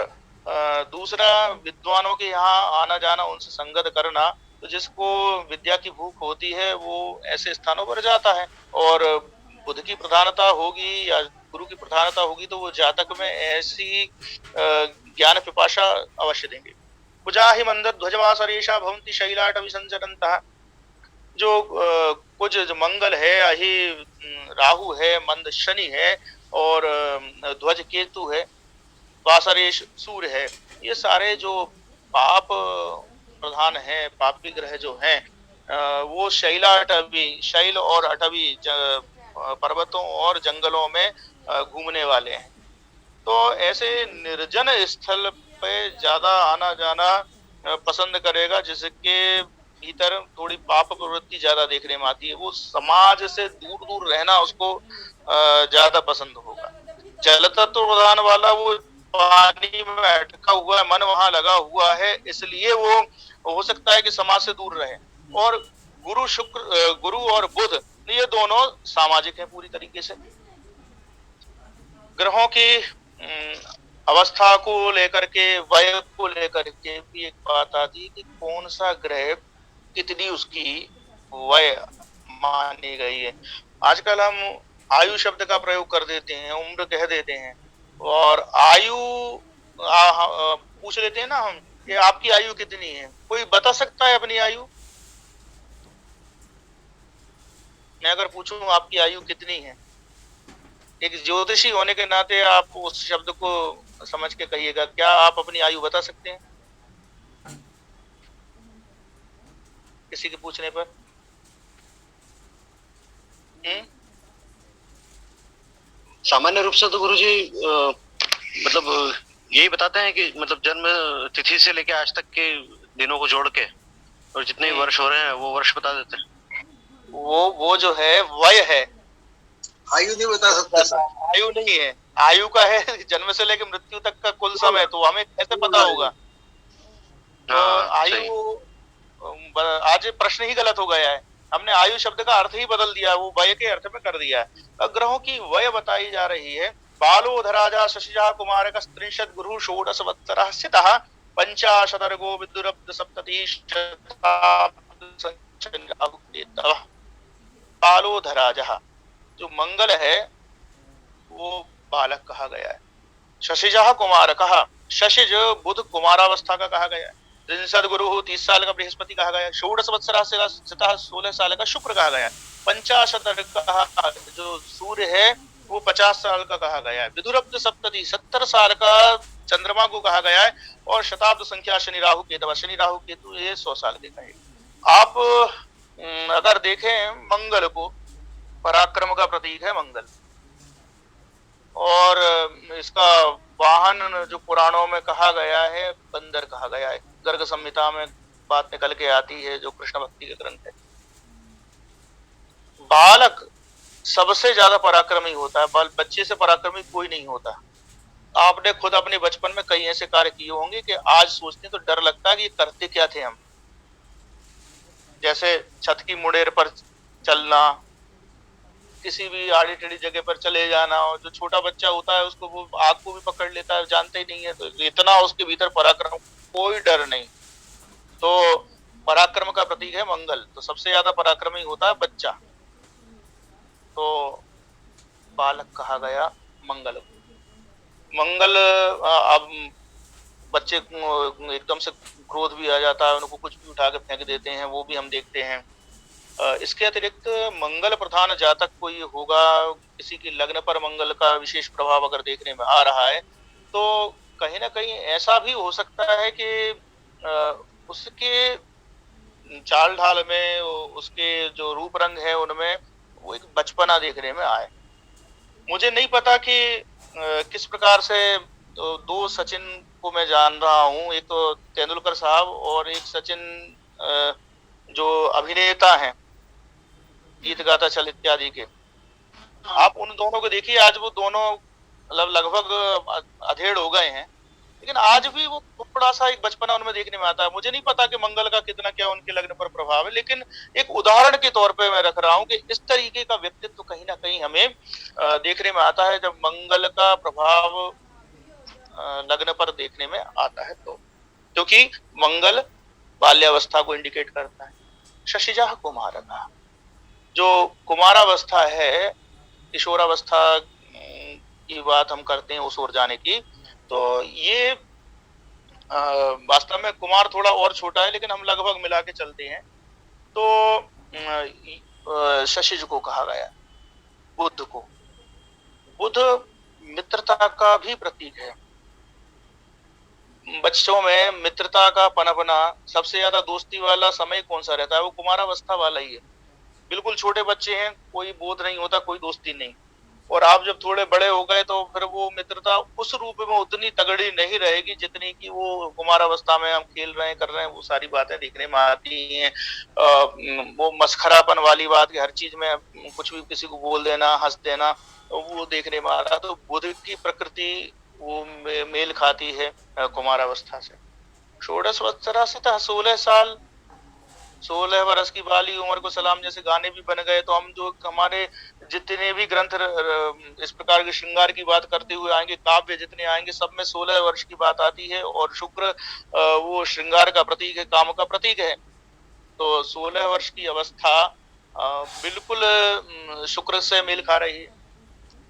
दूसरा विद्वानों के यहाँ आना जाना, उनसे संगत करना, तो जिसको विद्या की भूख होती है वो ऐसे स्थानों पर जाता है। और बुध की प्रधानता होगी या गुरु की प्रधानता होगी तो वो जातक में ऐसी ज्ञान पिपाशा अवश्य देंगे। कुजाहि मंदर ध्वजवासरेशा भवंति शैलाट विसंचरन्तः, जो कुछ जो मंगल है, अहि राहु है, मंद शनि है और ध्वज केतु है, वासरेश सूर्य है, ये सारे जो पाप प्रधान है, पापी ग्रह जो हैं, वो शैल और अटवी पर्वतों और जंगलों में घूमने वाले हैं। तो ऐसे निर्जन स्थल पे ज्यादा आना जाना पसंद करेगा, जिसके भीतर थोड़ी पाप प्रवृत्ति ज्यादा देखने में आती है। वो समाज से दूर दूर रहना उसको ज्यादा पसंद होगा। जल तत्व प्रधान वाला वो पानी में अटका हुआ है, मन वहां लगा हुआ है, इसलिए वो हो सकता है कि समाज से दूर रहे। और गुरु और बुध ये दोनों सामाजिक हैं पूरी तरीके से। ग्रहों की अवस्था को लेकर के, वय को लेकर के भी एक बात आती है कि कौन सा ग्रह कितनी उसकी वय मानी गई है। आजकल हम आयु शब्द का प्रयोग कर देते हैं, उम्र कह देते हैं, और आयु पूछ लेते हैं ना हम कि आपकी आयु कितनी है। कोई बता सकता है अपनी आयु? मैं अगर पूछूं आपकी आयु कितनी है, एक ज्योतिषी होने के नाते आप उस शब्द को समझ के कहिएगा, क्या आप अपनी आयु बता सकते हैं किसी के पूछने पर? सामान्य रूप से तो गुरुजी मतलब यही बताते हैं कि मतलब जन्म तिथि से लेके आज तक के दिनों को जोड़ के और जितने वर्ष हो रहे हैं वो वर्ष बता देते हैं। वो जो है वय है, आयु नहीं बता सकता सर। आयु नहीं है, आयु का है जन्म से लेकर मृत्यु तक का कुल समय, तो हमें कैसे पता होगा? तो आयु, आज प्रश्न ही गलत हो गया है, हमने आयु शब्द का अर्थ ही बदल दिया, वो वय के अर्थ में कर दिया है। ग्रहों की वय बताई जा रही है। बालोधराजा शशिजा कुमारक स्त्रिंशत् गुरु षोडश वत्सरः स्थितः पंचाशदर्गो विदुरब्ध सप्ततिशता। बालोधराजा जो मंगल है वो बालक कहा गया है। शशिजा कुमारकः, शशिज बुध कुमारावस्था का कहा गया है। त्रिंशद गुरु 30 साल का बृहस्पति कहा गया है। षोडश वत्सरः 16 साल का शुक्र कहा गया है। पंचाशतर कहा, जो सूर्य है वो 50 साल का कहा गया है। विदुरब्ध सप्तति 70 साल का चंद्रमा को कहा गया है। और शताब्द संख्या शनि राहु केतु, शनि राहु केतु ये 100 साल के कहे। आप अगर देखें मंगल को, पराक्रम का प्रतीक है मंगल, और इसका वाहन जो पुराणों में कहा गया है बंदर कहा गया है। गर्ग संहिता में बात निकल के आती है, जो कृष्ण भक्ति के ग्रंथ है। बालक सबसे ज्यादा पराक्रमी होता है, बच्चे से पराक्रमी कोई नहीं होता। आपने खुद अपने बचपन में कई ऐसे कार्य किए होंगे कि आज सोचते तो डर लगता है कि ये करते क्या थे हम। जैसे छत की मुड़ेर पर चलना, किसी भी आड़ी टेढ़ी जगह पर चले जाना, और जो छोटा बच्चा होता है उसको वो आग को भी पकड़ लेता है, जानते ही नहीं है, तो इतना उसके भीतर पराक्रम, कोई डर नहीं। तो पराक्रम का प्रतीक है मंगल, तो सबसे ज्यादा पराक्रमी होता है बच्चा, तो बालक कहा गया मंगल को। मंगल, अब बच्चे एकदम से क्रोध भी आ जाता है, उनको कुछ भी उठा के फेंक देते हैं, वो भी हम देखते हैं। इसके अतिरिक्त मंगल प्रधान जातक कोई होगा, किसी की लग्न पर मंगल का विशेष प्रभाव अगर देखने में आ रहा है, तो कहीं ना कहीं ऐसा भी हो सकता है कि उसके चाल ढाल में, उसके जो रूप रंग है उनमें वो एक बचपना देखने में आए। मुझे नहीं पता कि किस प्रकार से दो सचिन को मैं जान रहा हूँ, एक तो तेंदुलकर साहब और एक सचिन जो अभिनेता हैं गीत गाता चल इत्यादि के। आप उन दोनों को देखिए, आज वो दोनों मतलब लगभग अधेड़ हो गए हैं, लेकिन आज भी वो थोड़ा सा एक बचपना उनमें देखने में आता है। मुझे नहीं पता कि मंगल का कितना क्या उनके लग्न पर प्रभाव है, लेकिन एक उदाहरण के तौर पे मैं रख रहा हूँ कि इस तरीके का व्यक्तित्व कहीं ना कहीं हमें देखने में आता है जब मंगल का प्रभाव लग्न पर देखने में आता है, तो क्योंकि मंगल बाल्यावस्था को इंडिकेट करता है। शशिजाह कुमारता, जो कुमारावस्था है, किशोरावस्था की बात हम करते हैं उस ओर जाने की, तो ये वास्तव में कुमार थोड़ा और छोटा है, लेकिन हम लगभग मिला के चलते हैं। तो शशिज को कहा गया, बुध को। बुध मित्रता का भी प्रतीक है। बच्चों में मित्रता का पनपना, सबसे ज्यादा दोस्ती वाला समय कौन सा रहता है? वो कुमारावस्था वाला ही है। बिल्कुल छोटे बच्चे हैं, कोई बोध नहीं होता, कोई दोस्ती नहीं। और आप जब थोड़े बड़े हो गए तो फिर वो मित्रता उस रूप में उतनी तगड़ी नहीं रहेगी जितनी कि वो कुमारावस्था में हम खेल रहे हैं, कर रहे हैं, वो सारी बातें देखने में आती हैं। वो मस्खरापन वाली बात कि हर चीज में कुछ भी किसी को बोल देना, हंस देना, वो देखने में आ रहा। तो बुध की प्रकृति वो मेल खाती है कुमारावस्था से। षोडश वत्सरा से 16 साल, 16 वर्ष की बाली उम्र को सलाम जैसे गाने भी बन गए। तो हम जो हमारे जितने भी ग्रंथ इस प्रकार के श्रृंगार की बात करते हुए आएंगे, काव्य जितने आएंगे, सब में 16 वर्ष की बात आती है। और शुक्र वो श्रृंगार का प्रतीक है, काम का प्रतीक है। तो 16 वर्ष की अवस्था बिल्कुल शुक्र से मेल खा रही है।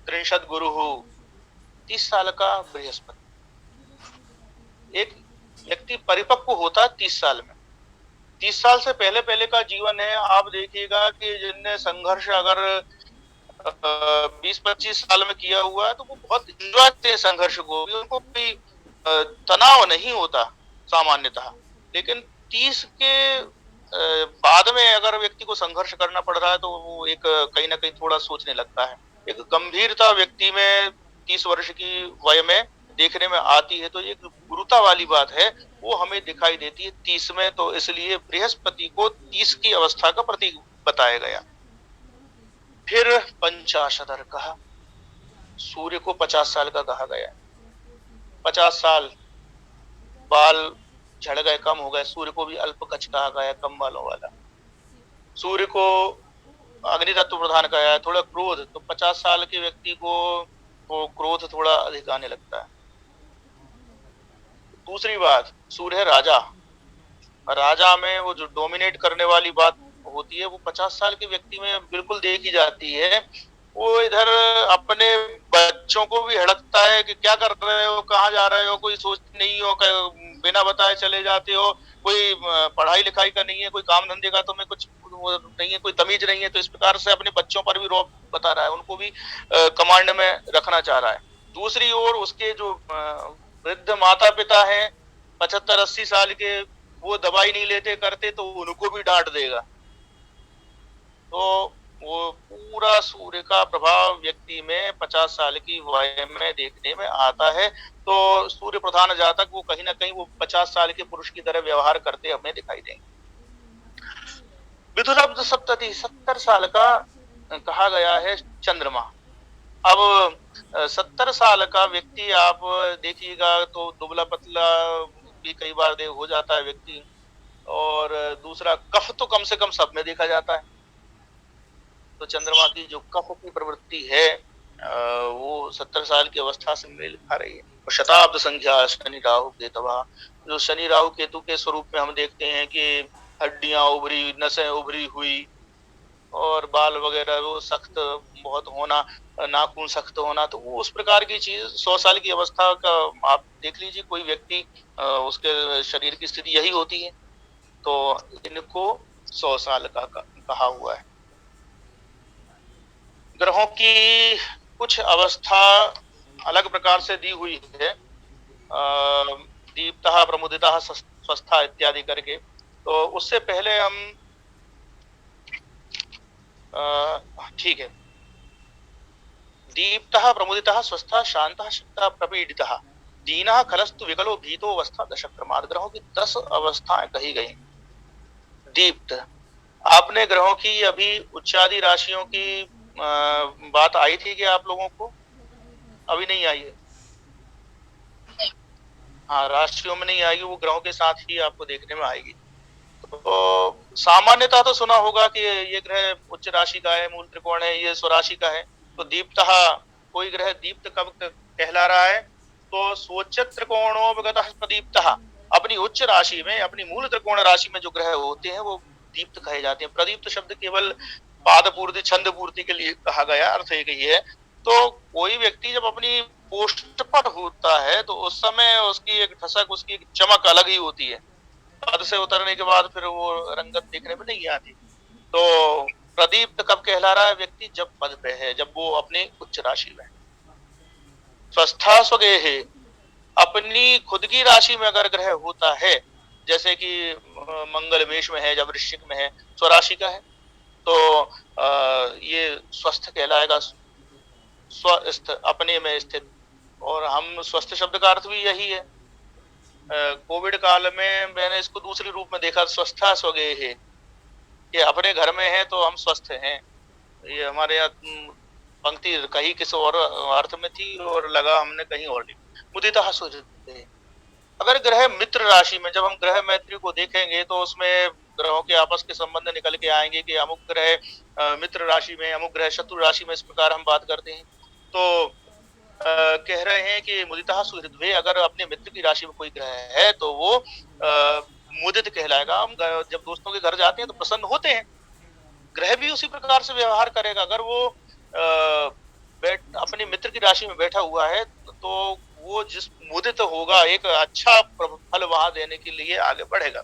63 गुरु, 30 साल का बृहस्पति। एक व्यक्ति परिपक्व होता है 30 साल में। 30 साल से पहले पहले का जीवन है। आप देखिएगा कि जिनने संघर्ष अगर 20-25 साल में किया हुआ है तो वो बहुत एंजॉय करते हैं संघर्ष को, उनको कोई तनाव नहीं होता सामान्यतः। लेकिन 30 के बाद में अगर व्यक्ति को संघर्ष करना पड़ रहा है तो वो एक कहीं ना कहीं थोड़ा सोचने लगता है। एक गंभीरता व्यक्ति में 30 वर्ष की वय में देखने में आती है। तो एक गुरुता वाली बात है वो हमें दिखाई देती है 30 में। तो इसलिए बृहस्पति को 30 की अवस्था का प्रतीक बताया गया। फिर पंचाशतर कहा, सूर्य को 50 साल का कहा गया। 50 साल, बाल झड़ गए, कम हो गए। सूर्य को भी अल्पकच कहा गया, कम बालों वाला। सूर्य को अग्नि तत्व प्रधान कहा है। थोड़ा क्रोध, तो 50 साल के व्यक्ति को वो क्रोध थोड़ा अधिक आने लगता है। दूसरी बात, सूर्य है राजा। राजा में वो जो डोमिनेट करने वाली बात होती है वो 50 साल के व्यक्ति में बिल्कुल देखी जाती है। वो इधर अपने बच्चों को भी हड़कता है कि क्या कर रहे हो, कहाँ जा रहे हो, कोई सोच नहीं हो, बिना बताए चले जाते हो, कोई पढ़ाई लिखाई का नहीं है, कोई काम धंधे का तुम्हें कुछ नहीं है, कोई तमीज नहीं है। तो इस प्रकार से अपने बच्चों पर भी रौब बता रहा है, उनको भी कमांड में रखना चाह रहा है। दूसरी ओर उसके जो वृद्ध माता पिता हैं 75-80 साल के, वो दवाई नहीं लेते करते तो उनको भी डांट देगा। तो वो पूरा सूर्य का प्रभाव व्यक्ति में 50 साल की वय में देखने में आता है। तो सूर्य प्रधान जातक वो कहीं ना कहीं वो 50 साल के पुरुष की तरह व्यवहार करते हमें दिखाई देंगे। विधुरब्ध सप्तति 70 साल का कहा गया है चंद्रमा। अब 70 साल का व्यक्ति आप देखिएगा तो दुबला पतला भी कई बार हो जाता है व्यक्ति, और दूसरा कफ तो कम से कम सब में देखा जाता है। तो चंद्रमा की जो कफ की प्रवृत्ति है वो 70 साल की अवस्था से मेल खा रही है। और शताब्द संख्या शनि राहु केतवा, जो शनि राहु केतु के स्वरूप में हम देखते हैं कि हड्डियां उभरी, नसें उभरी हुई, और बाल वगैरह वो सख्त बहुत होना, नाखून सख्त होना, तो वो उस प्रकार की चीज 100 साल की अवस्था का आप देख लीजिए। कोई व्यक्ति उसके शरीर की स्थिति यही होती है। तो इनको 100 साल का कहा हुआ है। ग्रहों की कुछ अवस्था अलग प्रकार से दी हुई है, दीप्तः प्रमुदितः स्वस्था इत्यादि करके। तो उससे पहले हम ठीक है, दीप्तः प्रमुदितः स्वस्थः शांतः शक्तः प्रपीडितः दीनः खलस्तु विकलो भीतो अवस्था दशक्रमात्। ग्रहों की 10 अवस्थाएं कही गई। दीप्त, आपने ग्रहों की अभी उच्चादि राशियों की बात आई थी कि आप लोगों को अभी नहीं आई है? हाँ, राशियों में नहीं आएगी, वो ग्रहों के साथ ही आपको देखने में आएगी। तो सामान्यतः तो सुना होगा कि ये ग्रह उच्च राशि का है, मूल त्रिकोण है, ये स्वराशि का है। तो दीप्तः, कोई ग्रह दीप्त कब कहला रहा है? तो स्वोच्च त्रिकोणोपगतः प्रदीप्तः, अपनी उच्च राशि में, अपनी मूल त्रिकोण राशि में जो ग्रह होते हैं वो दीप्त कहे जाते हैं। प्रदीप्त शब्द केवल पाद पूर्ति, छंद पूर्ति के लिए कहा गया, अर्थ एक ही है। तो कोई व्यक्ति जब अपनी पोस्ट पर होता है तो उस समय उसकी एक ठसक, उसकी एक चमक अलग ही होती है। पद से उतरने के बाद फिर वो रंगत देखने में नहीं आती। तो प्रदीप्त कब कहला रहा है व्यक्ति? जब पद पे है, जब वो अपने उच्च राशि में। स्वस्था स्वगेहे, अपनी खुद की राशि में अगर ग्रह होता है, जैसे कि मंगल मेष में है, जब वृश्चिक में है, स्वराशि का है, तो ये स्वस्थ कहलाएगा, स्वस्थ, अपने में स्थित। और हम स्वस्थ शब्द का अर्थ भी यही है। कोविड काल में मैंने इसको दूसरी रूप में देखा, स्वस्था स्वगेहे, कि अपने घर में है तो हम स्वस्थ हैं। ये हमारे यहाँ पंक्ति कहीं किसी और अर्थ में थी और लगा हमने कहीं और लिखी। मुदितः सुहृदे, अगर ग्रह मित्र राशि में, जब हम ग्रह मैत्री को देखेंगे तो उसमें ग्रहों के आपस के संबंध निकल के आएंगे कि अमुक ग्रह मित्र राशि में, अमुक ग्रह शत्रु राशि में, इस प्रकार हम बात करते हैं। तो कह रहे हैं कि मुदितः सुहृदे, अगर अपने मित्र की राशि में कोई ग्रह है तो वो मुदित कहलाएगा। हम जब दोस्तों के घर जाते हैं तो प्रसन्न होते हैं, ग्रह भी उसी प्रकार से व्यवहार करेगा। अगर वो अपने मित्र की राशि में बैठा हुआ है तो वो जिस मुदित होगा, एक अच्छा फल वहां देने के लिए आगे बढ़ेगा।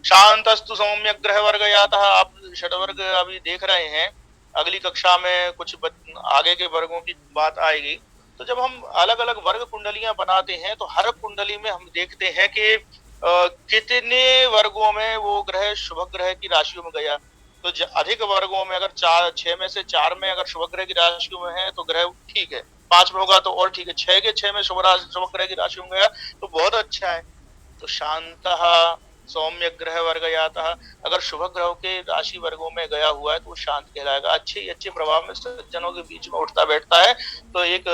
शांतस्तु सौम्य ग्रह वर्ग यातः, आप षडवर्ग अभी देख रहे हैं, अगली कक्षा में कुछ आगे के वर्गों की बात आएगी। तो जब हम अलग अलग वर्ग कुंडलियां बनाते हैं तो हर कुंडली में हम देखते हैं कि कितने वर्गों में वो ग्रह शुभ ग्रह की राशियों में गया। तो अधिक वर्गों में अगर 6 में से 4 में अगर शुभ ग्रह की राशियों में है तो ग्रह ठीक है, 5 में होगा तो और ठीक है, 6 के 6 में शुभ ग्रह की राशियों में गया तो बहुत अच्छा है। तो शांतः सौम्य ग्रह वर्ग यातः, अगर शुभ ग्रहों के राशि वर्गों में गया हुआ है तो वो शांत कहलाएगा। अच्छे प्रभाव में सज्जनों के बीच में उठता बैठता है तो एक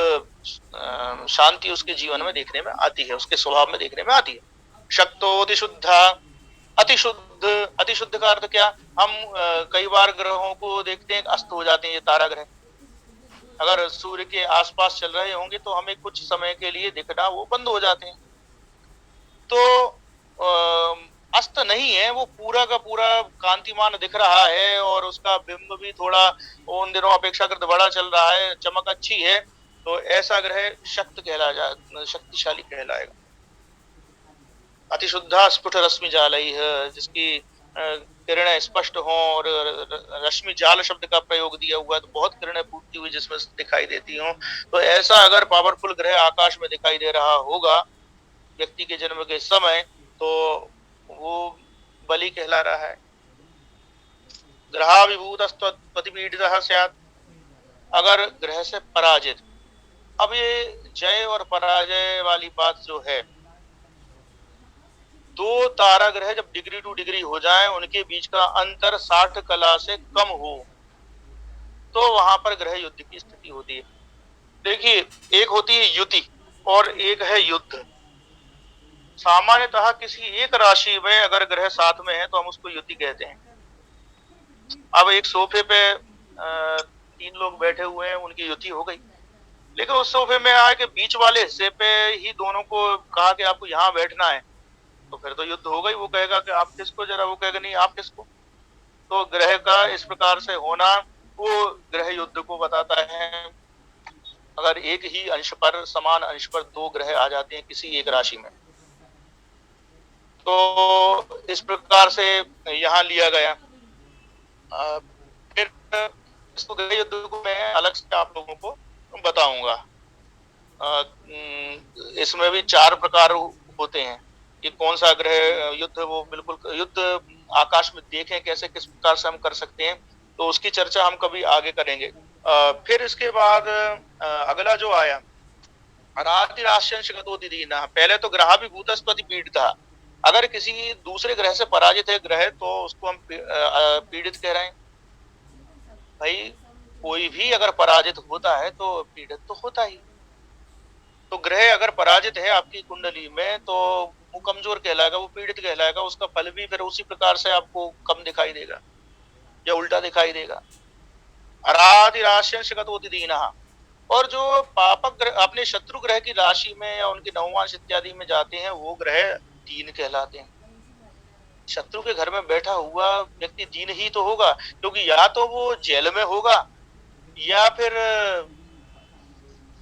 शांति उसके जीवन में देखने में आती है, उसके स्वभाव में देखने में आती है। शक्तो अतिशुद्धा, अतिशुद्ध का अर्थ क्या? हम कई बार ग्रहों को देखते हैं अस्त हो जाते हैं। ये तारा ग्रह अगर सूर्य के आसपास चल रहे होंगे तो हमें कुछ समय के लिए दिखना वो बंद हो जाते हैं। तो अस्त नहीं है, वो पूरा का पूरा कांतिमान दिख रहा है और उसका बिंब भी थोड़ा उन दिनों अपेक्षाकृत बड़ा चल रहा है, चमक अच्छी है। तो ऐसा ग्रह शक्तिशाली कहलाएगा। अतिशुद्धा स्फुट रश्मि जालैः, जिसकी किरणें स्पष्ट हों, और रश्मि जाल शब्द का प्रयोग दिया हुआ है, तो बहुत किरणें फूटती हुई जिसमें दिखाई देती हों। तो ऐसा अगर पावरफुल ग्रह आकाश में दिखाई दे रहा होगा व्यक्ति के जन्म के समय, तो वो बलि कहला रहा है। ग्रहा विभूतस्त्वत्पतिपीडितः स्यात्, अगर ग्रह से पराजित। अब ये जय और पराजय वाली बात जो है, दो तारा ग्रह जब डिग्री टू डिग्री हो जाए, उनके बीच का अंतर 60 कला से कम हो, तो वहां पर ग्रह युद्ध की स्थिति होती है। देखिए, एक होती है युति और एक है युद्ध। सामान्यतः किसी एक राशि में अगर ग्रह साथ में है तो हम उसको युति कहते हैं। अब एक सोफे पे 3 लोग बैठे हुए हैं, उनकी युति हो गई, लेकिन उस सोफे में आए के बीच वाले हिस्से पे ही दोनों को कहा कि आपको यहाँ बैठना है, तो फिर तो युद्ध हो गई। वो कहेगा कि आप किसको, जरा वो कहेगा नहीं आप किसको। तो ग्रह का इस प्रकार से होना वो ग्रह युद्ध को बताता है। अगर एक ही अंश पर, समान अंश पर 2 ग्रह आ जाते हैं किसी एक राशि में, तो इस प्रकार से यहाँ लिया गया। फिर इसको ग्रह युद्ध को मैं अलग से आप लोगों को बताऊंगा। इसमें भी 4 प्रकार होते हैं कि कौन सा ग्रह युद्ध, वो बिल्कुल युद्ध आकाश में देखें कैसे, किस प्रकार से हम कर सकते हैं, तो उसकी चर्चा हम कभी आगे करेंगे। फिर इसके बाद अगला जो आया, राशिगतोदिदीनः। पहले तो ग्रहाभिभूतस्त्वति पीडितः, अगर किसी दूसरे ग्रह से पराजित है ग्रह, तो उसको हम पीड़ित कह रहे हैं। भाई कोई भी अगर पराजित होता है तो पीड़ित तो होता ही। तो ग्रह अगर पराजित है आपकी कुंडली में, तो वो कमजोर कहलाएगा, वो पीड़ित कहलाएगा। उसका फल भी फिर उसी प्रकार से आपको कम दिखाई देगा या उल्टा दिखाई देगा। अराधिराश्यंशगतोदिदीनः। और जो पापक ग्रह अपने शत्रु ग्रह की राशि में या उनके नवमांश इत्यादि में जाते हैं, वो ग्रह दीन कहलाते हैं। शत्रु के घर में बैठा हुआ व्यक्ति दीन ही तो होगा, क्योंकि या तो वो जेल में होगा या फिर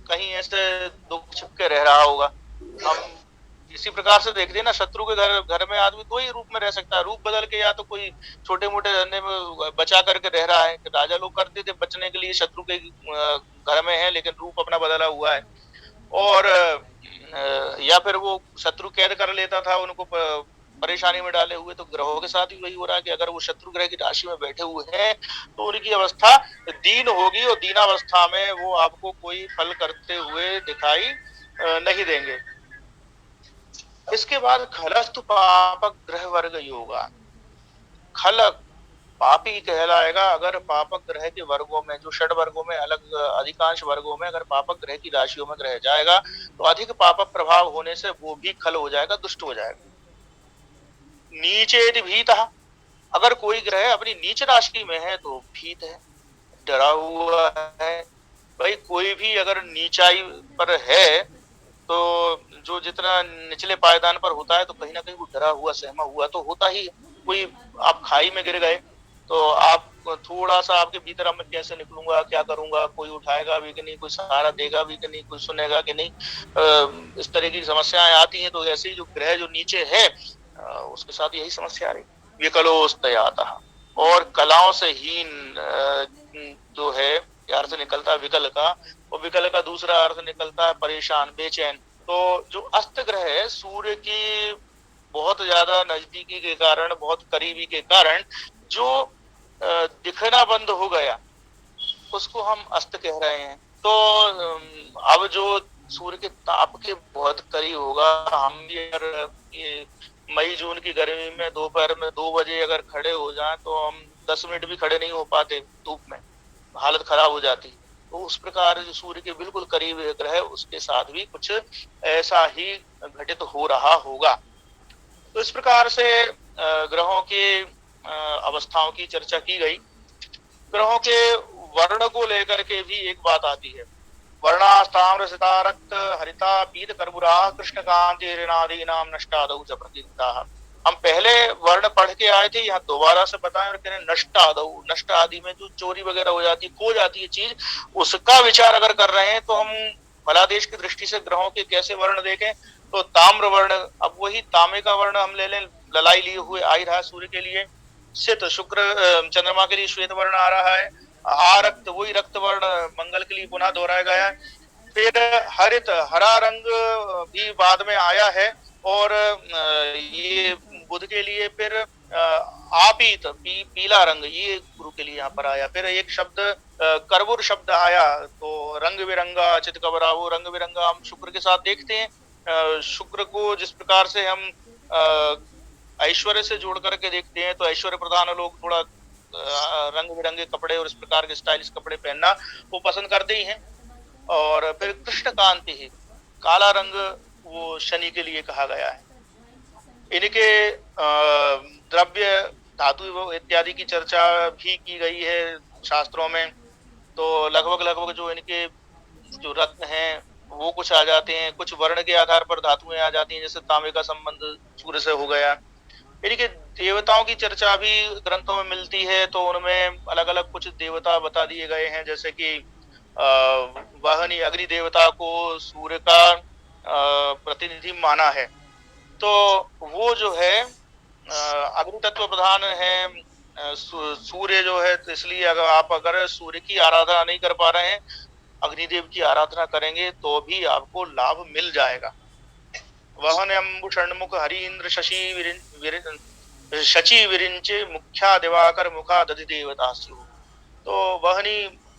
कहीं ऐसे दुख छिप के रह रहा होगा। हम इसी प्रकार से देखते हैं ना, शत्रु के घर में आदमी 2 ही रूप में रह सकता है, रूप बदल के, या तो कोई छोटे मोटे धंधे में बचा करके रह रहा है। राजा लोग करते थे बचने के लिए, शत्रु के घर में है लेकिन रूप अपना बदला हुआ है। और या फिर वो शत्रु कैद कर लेता था उनको परेशानी में डाले हुए। तो ग्रहों के साथ भी वही हो रहा है कि अगर वो शत्रु ग्रह की राशि में बैठे हुए हैं तो उनकी अवस्था दीन होगी, और दीनावस्था में वो आपको कोई फल करते हुए दिखाई नहीं देंगे। इसके बाद खलस्तु पापक ग्रह वर्ग योगा। खल पापी कहलाएगा अगर पापक ग्रह के वर्गों में, जो 6 वर्गों में अलग अधिकांश वर्गों में अगर पापक ग्रह की राशियों में ग्रह जाएगा, तो अधिक पापक प्रभाव होने से वो भी खल हो जाएगा, दुष्ट हो जाएगा। नीचे भीतः, अगर कोई ग्रह अपनी नीच राशि में है तो भीत है, डरा हुआ है। भाई कोई भी अगर नीचाई पर है, तो जो जितना निचले पायदान पर होता है, तो कहीं ना कहीं वो डरा हुआ सहमा हुआ तो होता ही। कोई आप खाई में गिर गए तो आप थोड़ा सा आपके भीतर, मैं कैसे निकलूंगा, क्या करूंगा, कोई उठाएगा भी कि नहीं, कोई सहारा देगा भी कि नहीं, कोई सुनेगा कि नहीं, इस तरह की समस्याएं आती हैं। तो ऐसे ही जो ग्रह जो नीचे है उसके साथ यही समस्या आ रही। विकलोस्तयातः, और कलाओं से हीन जो है अर्थ निकलता है विकल का, और विकल का दूसरा अर्थ निकलता है परेशान, बेचैन। तो जो अस्त ग्रह है, सूर्य की बहुत ज्यादा नजदीकी के कारण, बहुत करीबी के कारण जो दिखना बंद हो गया, उसको हम अस्त कह रहे हैं। तो अब जो सूर्य के ताप के बहुत करीब होगा, हम भी अगर ये मई जून की गर्मी में दोपहर में 2 बजे अगर खड़े हो जाएं, तो हम 10 मिनट भी खड़े नहीं हो पाते धूप में, हालत खराब हो जाती। तो उस प्रकार जो सूर्य के बिल्कुल करीब ग्रह, उसके साथ भी कुछ ऐसा ही घटित हो रहा होगा। तो इस प्रकार से ग्रहों के अवस्थाओं की चर्चा की गई। ग्रहों के वर्ण को लेकर के भी एक बात आती है। वर्णास्ताम्र सिता रक्त हरिता पीत कर्बुरा कृष्णकांति ऋणादीनाम नष्टादौ च प्रतिदिताः। हम पहले वर्ण पढ़ के आए थे, यहाँ दोबारा से बताएं और कह रहे नष्ट आदऊ, नष्ट आदि में जो चोरी वगैरह हो जाती है, खो जाती है चीज, उसका विचार अगर कर रहे हैं तो हम फलादेश की दृष्टि से ग्रहों के कैसे वर्ण देखें, तो ताम्र वर्ण, अब वही तांबे का वर्ण हम ले लें, ललाई लिए हुए आ ही रहा है सूर्य के लिए, सित शुक्र चंद्रमा के लिए श्वेत वर्ण आ रहा है, आरक्त वही रक्त वर्ण मंगल के लिए पुनः दोहराया गया है, फिर हरित हरा रंग भी बाद में आया है, और ये बुध के लिए फिर आपीत पीला रंग ये गुरु के लिए यहाँ पर आया, फिर एक शब्द करवुर शब्द आया, तो रंग बिरंगा चित कबरा, वो रंग बिरंगा हम शुक्र के साथ देखते हैं। शुक्र को जिस प्रकार से हम ऐश्वर्य से जोड़ करके देखते हैं, तो ऐश्वर्य प्रधान लोग थोड़ा रंग बिरंगे कपड़े और इस प्रकार के स्टाइलिश कपड़े पहनना वो पसंद करते ही हैं। और फिर कृष्ण कांति है, काला रंग वो शनि के लिए कहा गया है। इनके द्रव्य धातु इत्यादि की चर्चा भी की गई है शास्त्रों में, तो लगभग जो इनके जो रत्न हैं वो कुछ आ जाते हैं, कुछ वर्ण के आधार पर धातुएं आ जाती हैं, जैसे तांबे का संबंध सूर्य से हो गया। इनके देवताओं की चर्चा भी ग्रंथों में मिलती है, तो उनमें अलग अलग कुछ देवता बता दिए गए हैं, जैसे कि वाहनी अग्नि देवता को सूर्य का प्रतिनिधि माना है, तो वो जो है अग्नि तत्व प्रधान है सूर्य जो है, तो इसलिए अगर सूर्य की आराधना नहीं कर पा रहे हैं, अग्निदेव की आराधना करेंगे तो भी आपको लाभ मिल जाएगा। वहन अम्बु षण्मुख हरि इंद्र शची विरिंचे मुख्या दिवाकर मुखा दधि देवता स्यु, तो वहनी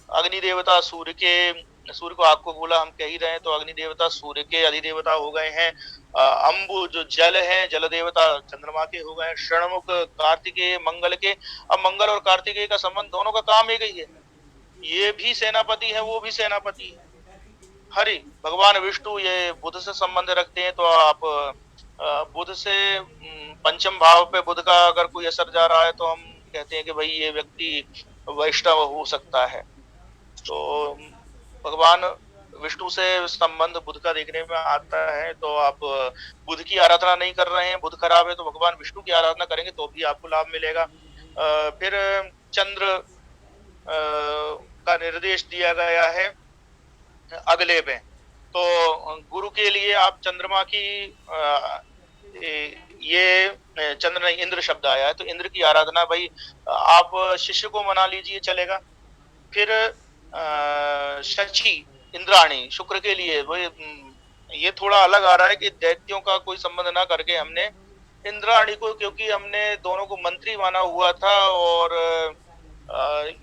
अग्नि देवता सूर्य को आपको बोला हम कह ही रहे हैं, तो अग्नि देवता सूर्य के अधिदेवता हो गए हैं। अंबु जो जल है जल देवता चंद्रमा के हो गए, षण्मुख कार्तिकेय मंगल के। अब मंगल और कार्तिकेय का संबंध दोनों का काम एक ही है, ये भी सेनापति है वो भी सेनापति है। हरि भगवान विष्णु ये बुध से संबंध रखते हैं, तो आप बुध से पंचम भाव पे बुध का अगर कोई असर जा रहा है तो हम कहते हैं कि भाई ये व्यक्ति वैष्णव हो सकता है। तो भगवान विष्णु से संबंध बुध का देखने में आता है, तो आप बुध की आराधना नहीं कर रहे हैं, बुध खराब है, तो भगवान विष्णु की आराधना करेंगे तो भी आपको लाभ मिलेगा। फिर चंद्र का निर्देश दिया गया है अगले पे, तो गुरु के लिए आप चंद्रमा की ये चंद्र नहीं इंद्र शब्द आया है, तो इंद्र की आराधना भाई आप शिष्य को मना लीजिए चलेगा। फिर शची इंद्राणी शुक्र के लिए, वही ये थोड़ा अलग आ रहा है कि दैत्यों का कोई संबंध ना करके हमने इंद्राणी को, क्योंकि हमने दोनों को मंत्री माना हुआ था, और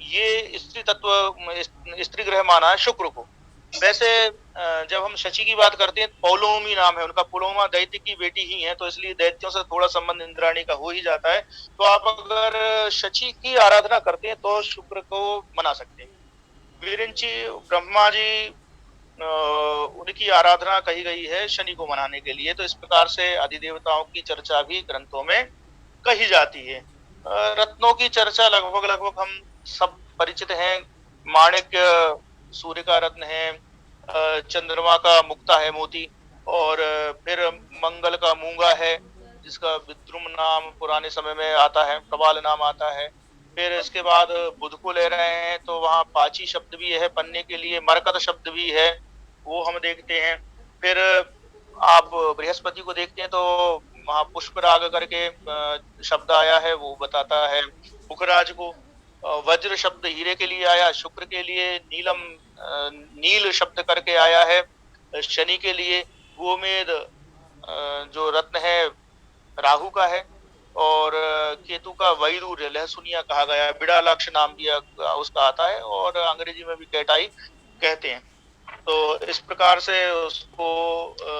ये स्त्री तत्व स्त्री ग्रह माना है शुक्र को। वैसे जब हम शची की बात करते हैं, पौलोमी नाम है उनका, पुलोमा दैत्य की बेटी ही है, तो इसलिए दैत्यों से थोड़ा संबंध इंद्राणी का हो ही जाता है। तो आप अगर शची की आराधना करते हैं तो शुक्र को मना सकते हैं। विरिंची ब्रह्मा जी उनकी आराधना कही गई है शनि को मनाने के लिए, तो इस प्रकार से अधिदेवताओं की चर्चा भी ग्रंथों में कही जाती है। रत्नों की चर्चा लगभग हम सब परिचित हैं। माणिक्य सूर्य का रत्न है, चंद्रमा का मुक्ता है मोती, और फिर मंगल का मूंगा है जिसका विद्रुम नाम पुराने समय में आता है, प्रबाल नाम आता है। फिर इसके बाद बुध को ले रहे हैं तो वहाँ पाची शब्द भी है पन्ने के लिए, मरकत शब्द भी है वो हम देखते हैं। फिर आप बृहस्पति को देखते हैं तो वहाँ पुष्पराग करके शब्द आया है, वो बताता है मुखराज को। वज्र शब्द हीरे के लिए आया, शुक्र के लिए नीलम नील शब्द करके आया है शनि के लिए। गोमेद जो रत्न है राहु का है, और केतु का वैरूर्य लहसुनिया कहा गया है, बिड़ालक्ष नाम दिया उसका आता है, और अंग्रेजी में भी कैटाई कहते हैं। तो इस प्रकार से उसको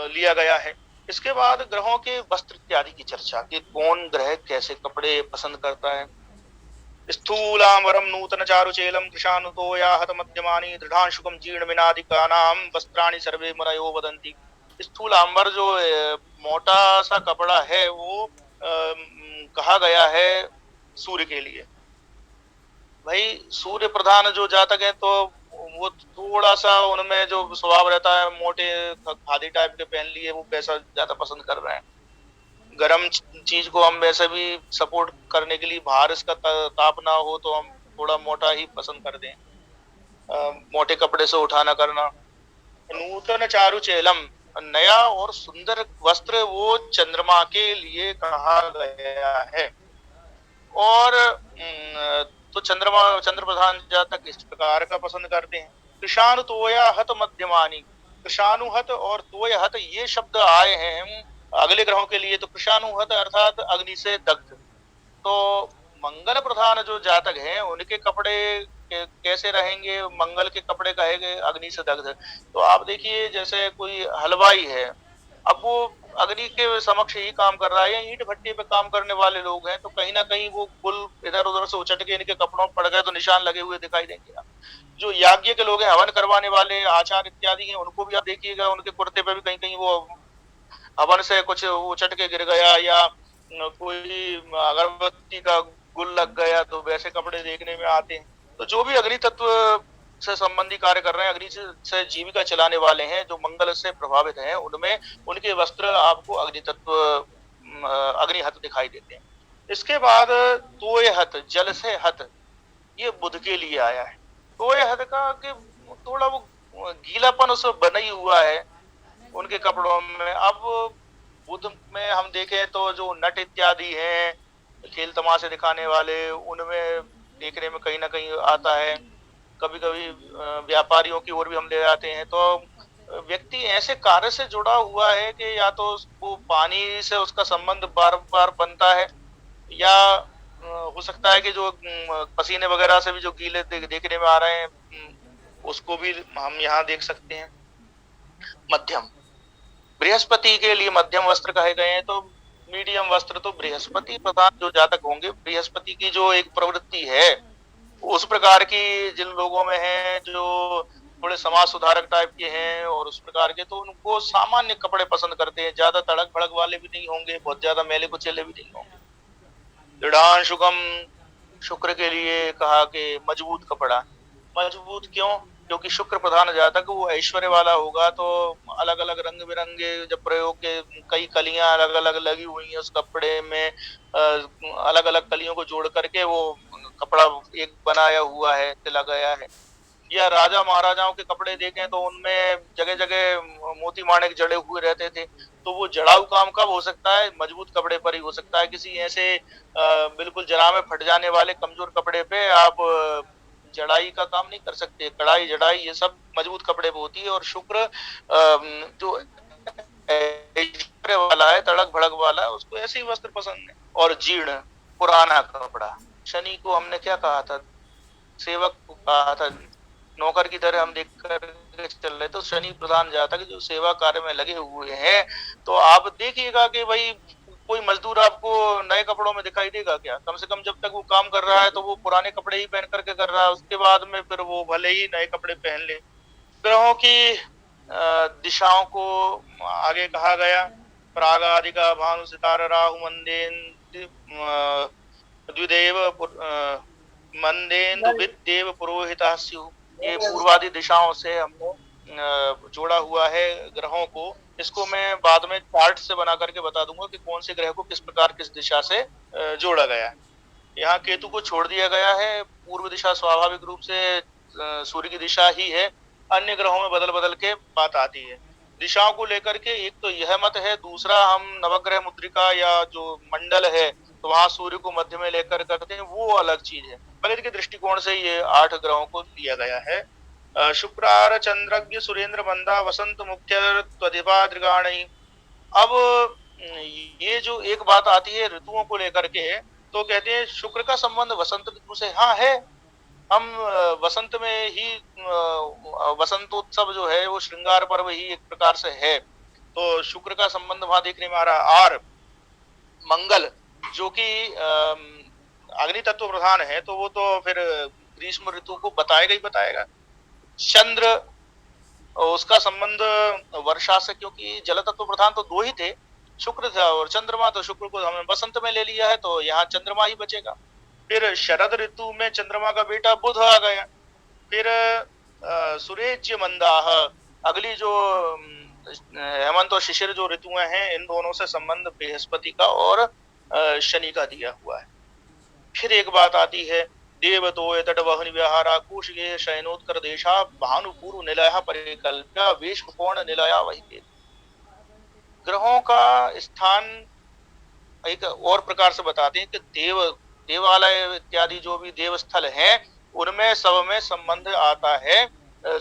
लिया गया है। इसके बाद ग्रहों के वस्त्र इत्यादि की चर्चा कि कौन ग्रह कैसे कपड़े पसंद करता है। स्थूलांबरम नूतन चारुचेलम कृशानुतो याहत मध्यमानी दृढ़ांशुकम जीर्ण मिनादिकानाम वस्त्राणि सर्वे मुनयो वदन्ति। स्थूलांबर जो मोटा सा कपड़ा है वो कहा गया है सूर्य के लिए। भाई सूर्य प्रधान जो जातक है तो वो थोड़ा सा उनमें जो स्वभाव रहता है मोटे खादी टाइप के पहन लिए, वो पैसा ज्यादा पसंद कर रहे हैं। गर्म चीज को हम वैसे भी सपोर्ट करने के लिए बाहर इसका ताप ना हो तो हम थोड़ा मोटा ही पसंद कर दें, मोटे कपड़े से उठाना करना। नूतन चारु चेलम, नया और सुंदर वस्त्र वो चंद्रमा के लिए कहा गया है। और तो चंद्र प्रधान जातक इस प्रकार का पसंद करते हैं। कृषाणु तोया हत मध्यमानी, कृषाणुहत और तोयहत ये शब्द आए हैं अगले ग्रहों के लिए। तो कृषाणुहत अर्थात अग्नि से दग्ध। तो मंगल प्रधान जो जातक हैं उनके कपड़े कैसे रहेंगे? मंगल के कपड़े कहे गए अग्नि से दग्ध। तो आप देखिए जैसे कोई हलवाई है, अब वो अग्नि के समक्ष ही काम कर रहा है, या ईंट भट्टी पे काम करने वाले लोग हैं, तो कहीं ना कहीं वो गुल इधर उधर से उचट के इनके कपड़ों पर पड़ गए तो निशान लगे हुए दिखाई देंगे। जो याज्ञ के लोग हैं, हवन करवाने वाले आचार्य इत्यादि हैं, उनको भी आप देखिएगा उनके कुर्ते पे भी कहीं कहीं वो हवन से कुछ उचट के गिर गया, या कोई अगरबत्ती का गुल लग गया, तो वैसे कपड़े देखने में आते हैं। तो जो भी अग्नि तत्व से संबंधी कार्य कर रहे हैं, अग्नि से जीविका चलाने वाले हैं, जो मंगल से प्रभावित हैं, उनमें उनके वस्त्र आपको अग्नि तत्व अग्निहत दिखाई देते हैं। इसके बाद तोयहत, जल से हत, ये बुध के लिए आया है। तोयहत का कि थोड़ा वो गीलापन उसमें बना ही हुआ है उनके कपड़ों में। अब बुध में हम देखें तो जो नट इत्यादि हैं, खेल तमाशे दिखाने वाले, उनमें देखने में कहीं ना कहीं आता है। कभी कभी व्यापारियों की ओर भी हम ले जाते हैं। तो व्यक्ति ऐसे कार्य से जुड़ा हुआ है कि या तो वो पानी से उसका संबंध बार बार बनता है, या हो सकता है कि जो पसीने वगैरह से भी जो गीले देखने में आ रहे हैं, उसको भी हम यहाँ देख सकते हैं। मध्यम, बृहस्पति के लिए मध्यम वस्त्र कहे गए हैं। तो मीडियम वस्त्र तो बृहस्पति प्रधान जो जातक होंगे, बृहस्पति की जो एक प्रवृत्ति है उस प्रकार की जिन लोगों में है, जो थोड़े समाज सुधारक टाइप के हैं और उस प्रकार के, तो उनको सामान्य कपड़े पसंद करते हैं। ज्यादा तड़क भड़क वाले भी नहीं होंगे, बहुत ज्यादा मैले कुचेले भी नहीं होंगे। दृढ़ांशुकम, शुक्र के लिए कहा कि मजबूत कपड़ा। मजबूत क्यों? क्योंकि शुक्र प्रधान जातक वो ऐश्वर्य वाला होगा। तो अलग अलग रंग बिरंगे जब प्रयोग के कई कलियां अलग अलग लगी हुई हैं उस कपड़े में, अलग अलग कलियों को जोड़ करके वो कपड़ा एक बनाया हुआ है, सिला गया है। या राजा महाराजाओं के कपड़े देखें तो उनमें जगह जगह मोती माणिक जड़े हुए रहते थे। तो वो जड़ाऊ काम कब हो सकता है? मजबूत कपड़े पर ही हो सकता है। किसी ऐसे बिल्कुल जरा में फट जाने वाले कमजोर कपड़े पे आप जड़ाई का काम नहीं कर सकते। कढ़ाई जड़ाई ये सब मजबूत कपड़े पे होती है। और शुक्र जो वाला है, तड़क भड़क वाला है, उसको ऐसे ही वस्त्र पसंद है। और जीर्ण, पुराना कपड़ा। शनि को हमने क्या कहा था? सेवक को कहा था, नौकर की तरह हम देख कर चल रहे। तो शनि प्रधान जातक जो सेवा कार्य में लगे हुए हैं, तो आप देखिएगा कि भाई कोई मजदूर आपको नए कपड़ों में दिखाई देगा क्या? कम से कम जब तक वो काम कर रहा है तो वो पुराने कपड़े ही पहन करके कर रहा है। उसके बाद में फिर वो भले ही नए कपड़े पहन ले। ग्रहों की दिशाओं को आगे कहा गया। प्रागादिका भानु सितारा राहु मंदेन द्विदेव मंदेन्दु विद्देव पुरोहिता स्युः। ये पूर्वादि दिशाओं से हमने जोड़ा हुआ है ग्रहों को। इसको मैं बाद में चार्ट से बना करके बता दूंगा कि कौन से ग्रह को किस प्रकार किस दिशा से जोड़ा गया है। यहाँ केतु को छोड़ दिया गया है। पूर्व दिशा स्वाभाविक रूप से सूर्य की दिशा ही है। अन्य ग्रहों में बदल बदल के बात आती है। दिशाओं को लेकर के एक तो यह मत है, दूसरा हम नवग्रह मुद्रिका या जो मंडल है तो वहां सूर्य को मध्य में लेकर करते हैं, वो अलग चीज है। गणित के दृष्टिकोण से ये 8 ग्रहों को दिया गया है। शुक्रार चंद्रज्ञ सुरेंद्र बंधा वसंत मुख्य त्वधिपा दृगाणी। अब ये जो एक बात आती है ऋतुओं को लेकर के, तो कहते हैं शुक्र का संबंध वसंत ऋतु से। हाँ है, हम वसंत में ही वसंतोत्सव जो है वो श्रृंगार पर्व ही एक प्रकार से है। तो शुक्र का संबंध वहां देखने में आ रहा। और मंगल जो कि अग्नि तत्व प्रधान है, तो वो तो फिर ग्रीष्म ऋतु को बताएगा ही बताएगा। चंद्र, उसका संबंध वर्षा से, क्योंकि जल तत्व प्रधान तो 2 ही थे, शुक्र था और चंद्रमा। तो शुक्र को हमने बसंत में ले लिया है, तो यहाँ चंद्रमा ही बचेगा। फिर शरद ऋतु में चंद्रमा का बेटा बुध आ गया। फिर सूर्यज्य मंदाह, अगली जो हेमंत और शिशिर जो ऋतुएं हैं, इन दोनों से संबंध बृहस्पति का और शनि का दिया हुआ है। फिर एक बात आती है, देव तो तट वहन विहारा कुश गे शयनोत्कर देशा भानुपूर्व निलय परिकल्प्य वेश कोण निलया वही के। ग्रहों का स्थान एक और प्रकार से बताते हैं कि देवालय इत्यादि जो भी देवस्थल हैं, उनमें सब में संबंध आता है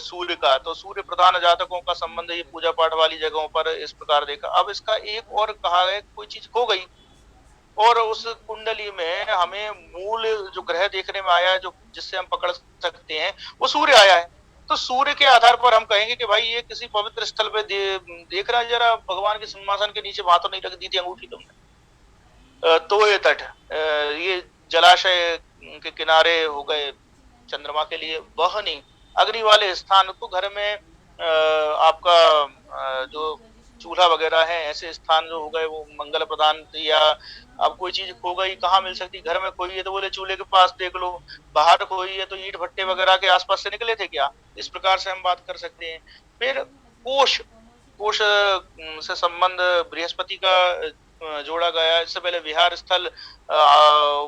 सूर्य का। तो सूर्य प्रधान जातकों का संबंध ये पूजा पाठ वाली जगहों पर इस प्रकार देखा। अब इसका एक और कहा है, कोई चीज खो गई और उस कुंडली में हमें मूल जो ग्रह देखने में आया है, जो जिससे हम पकड़ सकते हैं, वो सूर्य आया है। तो सूर्य के आधार पर हम कहेंगे कि भाई ये किसी पवित्र स्थल पे देख रहा है, जरा भगवान के सिंहासन के नीचे वहां तो नहीं रख दी थी अंगूठी तुमने। तो ये तट, ये जलाशय के किनारे हो गए चंद्रमा के लिए। वह नहीं, अग्नि वाले स्थान तो घर में आपका जो चूल्हा वगैरह है, ऐसे स्थान जो हो गए वो मंगल प्रदान। या अब कोई चीज खो गई, कहाँ मिल सकती, घर में खोई है तो बोले चूल्हे के पास देख लो, बाहर खोई है तो ईंट भट्टे वगैरह के आसपास से निकले थे क्या, इस प्रकार से हम बात कर सकते हैं। फिर कोश से संबंध बृहस्पति का जोड़ा गया। इससे पहले विहार स्थल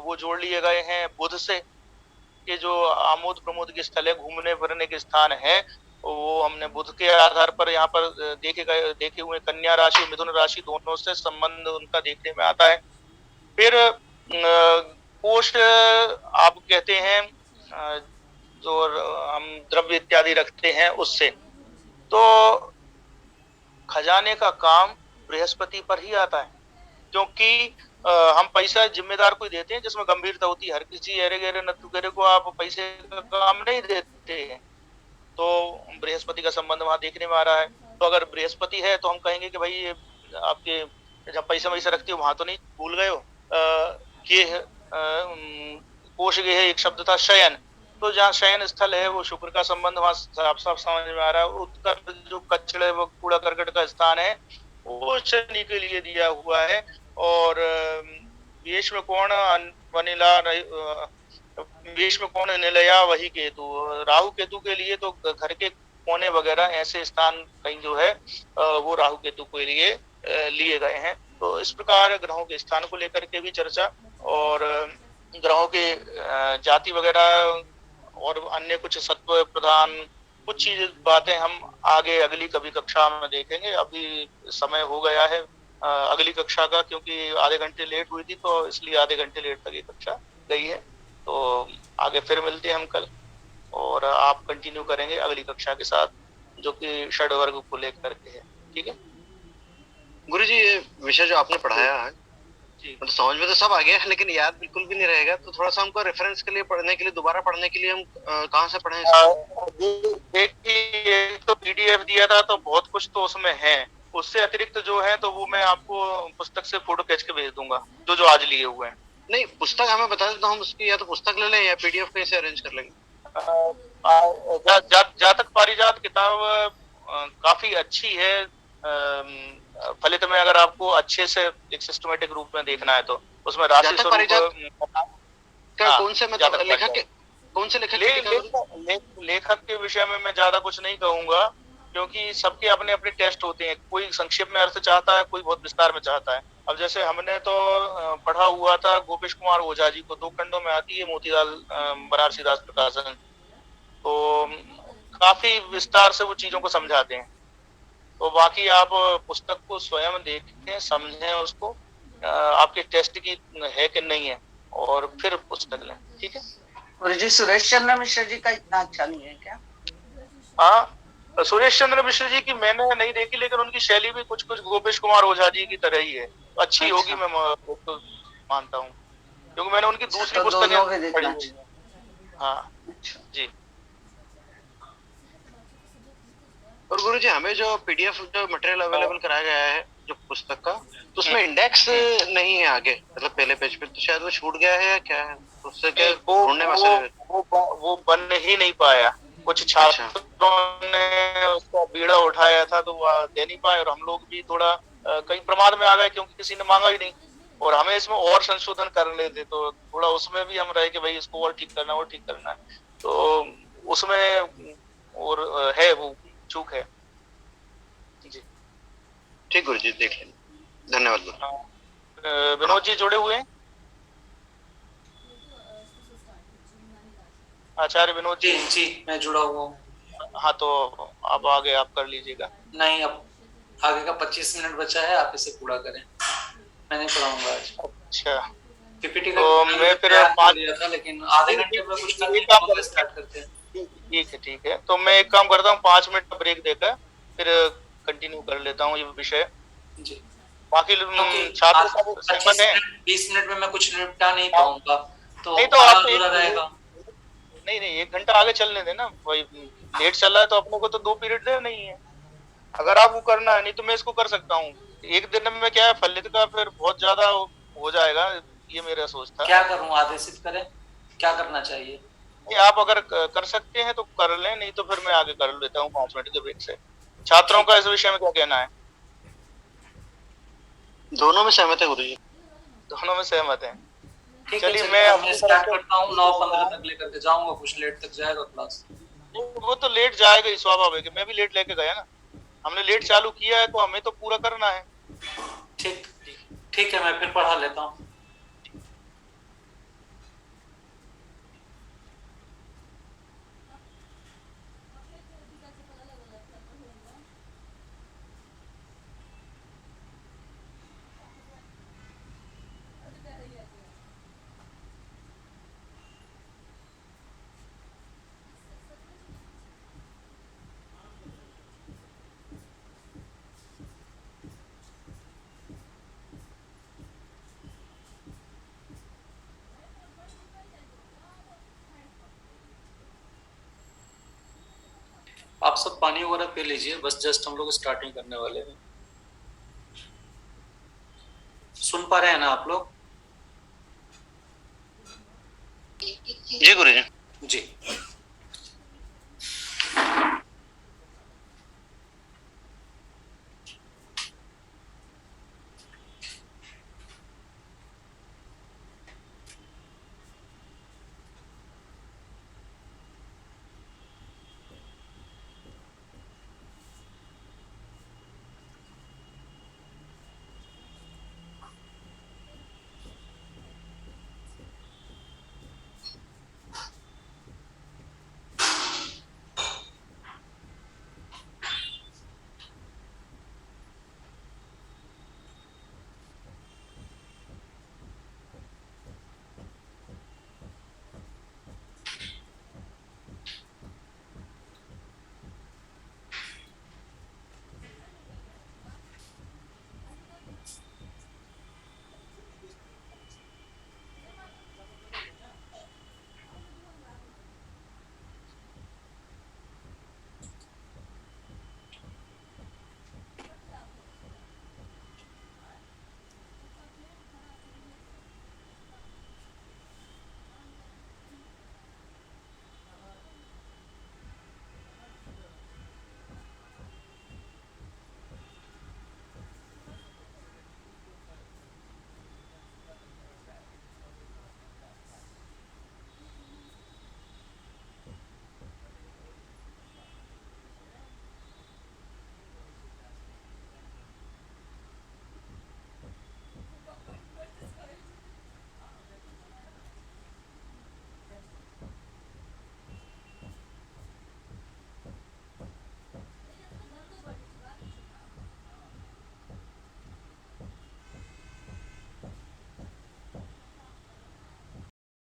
वो जोड़ लिए गए हैं बुध से, के जो आमोद प्रमोद के स्थल है, घूमने फिरने के स्थान है, वो हमने बुध के आधार पर यहाँ पर देखे हुए। कन्या राशि मिथुन राशि दोनों से संबंध उनका देखने में आता है। फिर कोष आप कहते हैं जो हम द्रव्य इत्यादि रखते हैं उससे, तो खजाने का काम बृहस्पति पर ही आता है, क्योंकि हम पैसा जिम्मेदार को देते हैं जिसमें गंभीरता होती है। हर किसी एरे गेरे नत्थु गेरे को आप पैसे का काम नहीं देते हैं। तो बृहस्पति का संबंध वहां देखने में आ रहा है। तो अगर बृहस्पति है तो हम कहेंगे कि भाई ये आपके जब पैसा वैसा रखते हो वहां तो नहीं भूल गए हो। कोश गेह एक शब्द था शयन, तो जहाँ शयन स्थल है वो शुक्र का संबंध वहां साफ साफ समझ में आ रहा है। उत्तर जो कचड़े व कूड़ा करकट का स्थान है वो शनि के लिए दिया हुआ है। और वेश में कौन वनिला वेश में कौन निलया वही केतु, राहु केतु के लिए तो घर के कोने वगैरह ऐसे स्थान कहीं जो है वो राहु केतु के लिए लिए गए हैं। तो इस प्रकार ग्रहों के स्थान को लेकर के भी चर्चा, और ग्रहों के जाति वगैरह और अन्य कुछ सत्व प्रधान कुछ चीज बातें हम आगे अगली कभी कक्षा में देखेंगे। अभी समय हो गया है अगली कक्षा का, क्योंकि आधे घंटे लेट हुई थी तो इसलिए आधे घंटे लेट तक ये कक्षा गई है। तो आगे फिर मिलते हैं हम कल, और आप कंटिन्यू करेंगे अगली कक्षा के साथ जो कि षड वर्ग को लेकर के है। ठीक है गुरुजी, ये विषय जो आपने पढ़ाया है मतलब समझ में तो सब आ गया है, लेकिन याद बिल्कुल भी नहीं रहेगा। तो थोड़ा सा हमको रेफरेंस के लिए पढ़ने के लिए, दोबारा पढ़ने के लिए हम कहाँ से पढ़ें? देखिए, तो पीडीएफ दिया था तो बहुत कुछ तो उसमें है, उससे अतिरिक्त जो है तो वो मैं आपको पुस्तक से फोटो खींच के भेज दूंगा जो आज लिए हुए हैं। नहीं, पुस्तक हमें बता दें तो हम उसकी या तो पुस्तक ले लें या पीडीएफ कहीं से अरेंज कर लेंगे। जातक पारिजात किताब काफी अच्छी है। फलित में अगर आपको अच्छे से एक सिस्टमेटिक रूप में देखना है तो उसमें राशि स्वरूप कौन से मतलब लेखक कौन से लेखक के विषय में मैं ज्यादा कुछ नहीं कहूंगा, क्योंकि सबके अपने अपने टेस्ट होते हैं। कोई संक्षेप में अर्थ चाहता है, कोई बहुत विस्तार में चाहता है। अब जैसे हमने तो पढ़ा हुआ था गोपेश कुमार ओझा जी को, 2 खंडों में आती है मोतीलाल बनारसी दास प्रकाशन, तो काफी विस्तार से वो चीजों को समझाते हैं। तो बाकी आप पुस्तक को स्वयं देखें, समझें उसको, आपके टेस्ट की है कि नहीं है, और फिर पुस्तक लें। ठीक है गुरुजी, सुरेश चंद्र मिश्र जी का इतना अच्छा नहीं है क्या? हाँ, सुरेश चंद्र मिश्र जी की मैंने नहीं देखी, लेकिन उनकी शैली भी कुछ कुछ गोपेश कुमार ओझा जी की तरह ही है। अच्छी होगी मैं तो मानता हूँ, क्योंकि मैंने उनकी दूसरी पुस्तकें पढ़ी हुई है। हाँ जी। और गुरुजी, हमें जो पीडीएफ जो मटेरियल अवेलेबल कराया गया है जो पुस्तक का, तो उसमें इंडेक्स नहीं है आगे, मतलब पहले पेज पे, तो शायद वो छूट गया है या क्या है? उससे क्या ढूंढने में वो बन ही नहीं पाया। कुछ छात्रों ने उसका बीड़ा उठाया था तो वो दे नहीं पाए, और हम लोग भी थोड़ा कहीं प्रमाद में आ गए क्योंकि किसी ने मांगा ही नहीं, और हमें इसमें और संशोधन करने थे। तो थोड़ा उसमें भी हम रहे कि भाई इसको और ठीक करना, और ठीक करना है, तो उसमें और है वो चूक है जी। ठीक गुरु जी, देख लेंगे। धन्यवाद गुरु। विनोद जी जुड़े हुए हैं? आचार्य विनोद जी जी मैं जुड़ा हुआ हूँ। हाँ, तो अब आगे आप कर लीजिएगा। नहीं, अब आगे का 25 मिनट बचा है, आप इसे पूरा करें, मैं नहीं पढ़ाऊंगा आज। अच्छा, पीपीटी का तो मैं फिर 5 दिया था, लेकिन आधे घंटे में कुछ करने काम के स्टार्ट करते हैं। ठीक है, तो मैं एक काम करता हूँ, 5 मिनट का ब्रेक देकर फिर कंटिन्यू कर लेता हूँ ये विषय। जी, बाकी छात्र सब सहमत हैं? 20 मिनट में मैं कुछ निपटा नहीं पाऊंगा, तो नहीं, तो आप पूरा रहेगा। नहीं, 1 घंटा आगे चलने देना। वही लेट चल रहा है तो अपने को तो 2 पीरियड दे नहीं है। अगर आपको करना है, नहीं तो मैं इसको कर सकता हूँ। एक दिन में क्या है, फलित का फिर बहुत ज्यादा हो जाएगा, ये मेरा सोच था। क्या करूँ, आदेशित करें, क्या करना चाहिए? आप अगर कर सकते हैं तो कर लें, नहीं तो फिर मैं आगे कर लेता हूँ 5 मिनट के ब्रेक से। छात्रों का इस विषय में क्या कहना है? दोनों में सहमत है गुरु जी। दोनों में सहमत है। चलिए मैं स्टार्ट करता हूँ। 9:15 तक लेकर के जाऊंगा, कुछ लेट तक जाएगा क्लास। वो तो लेट जाएगा ही, स्वाभाविक है। मैं भी लेट लेके गया ना, हमने लेट चालू किया है तो हमें तो पूरा करना है। ठीक है, मैं फिर पढ़ा लेता हूँ। आप सब पानी वगैरह पी लीजिए, बस जस्ट हम लोग स्टार्टिंग करने वाले हैं। सुन पा रहे हैं ना आप लोग? जी गुरु जी। जी।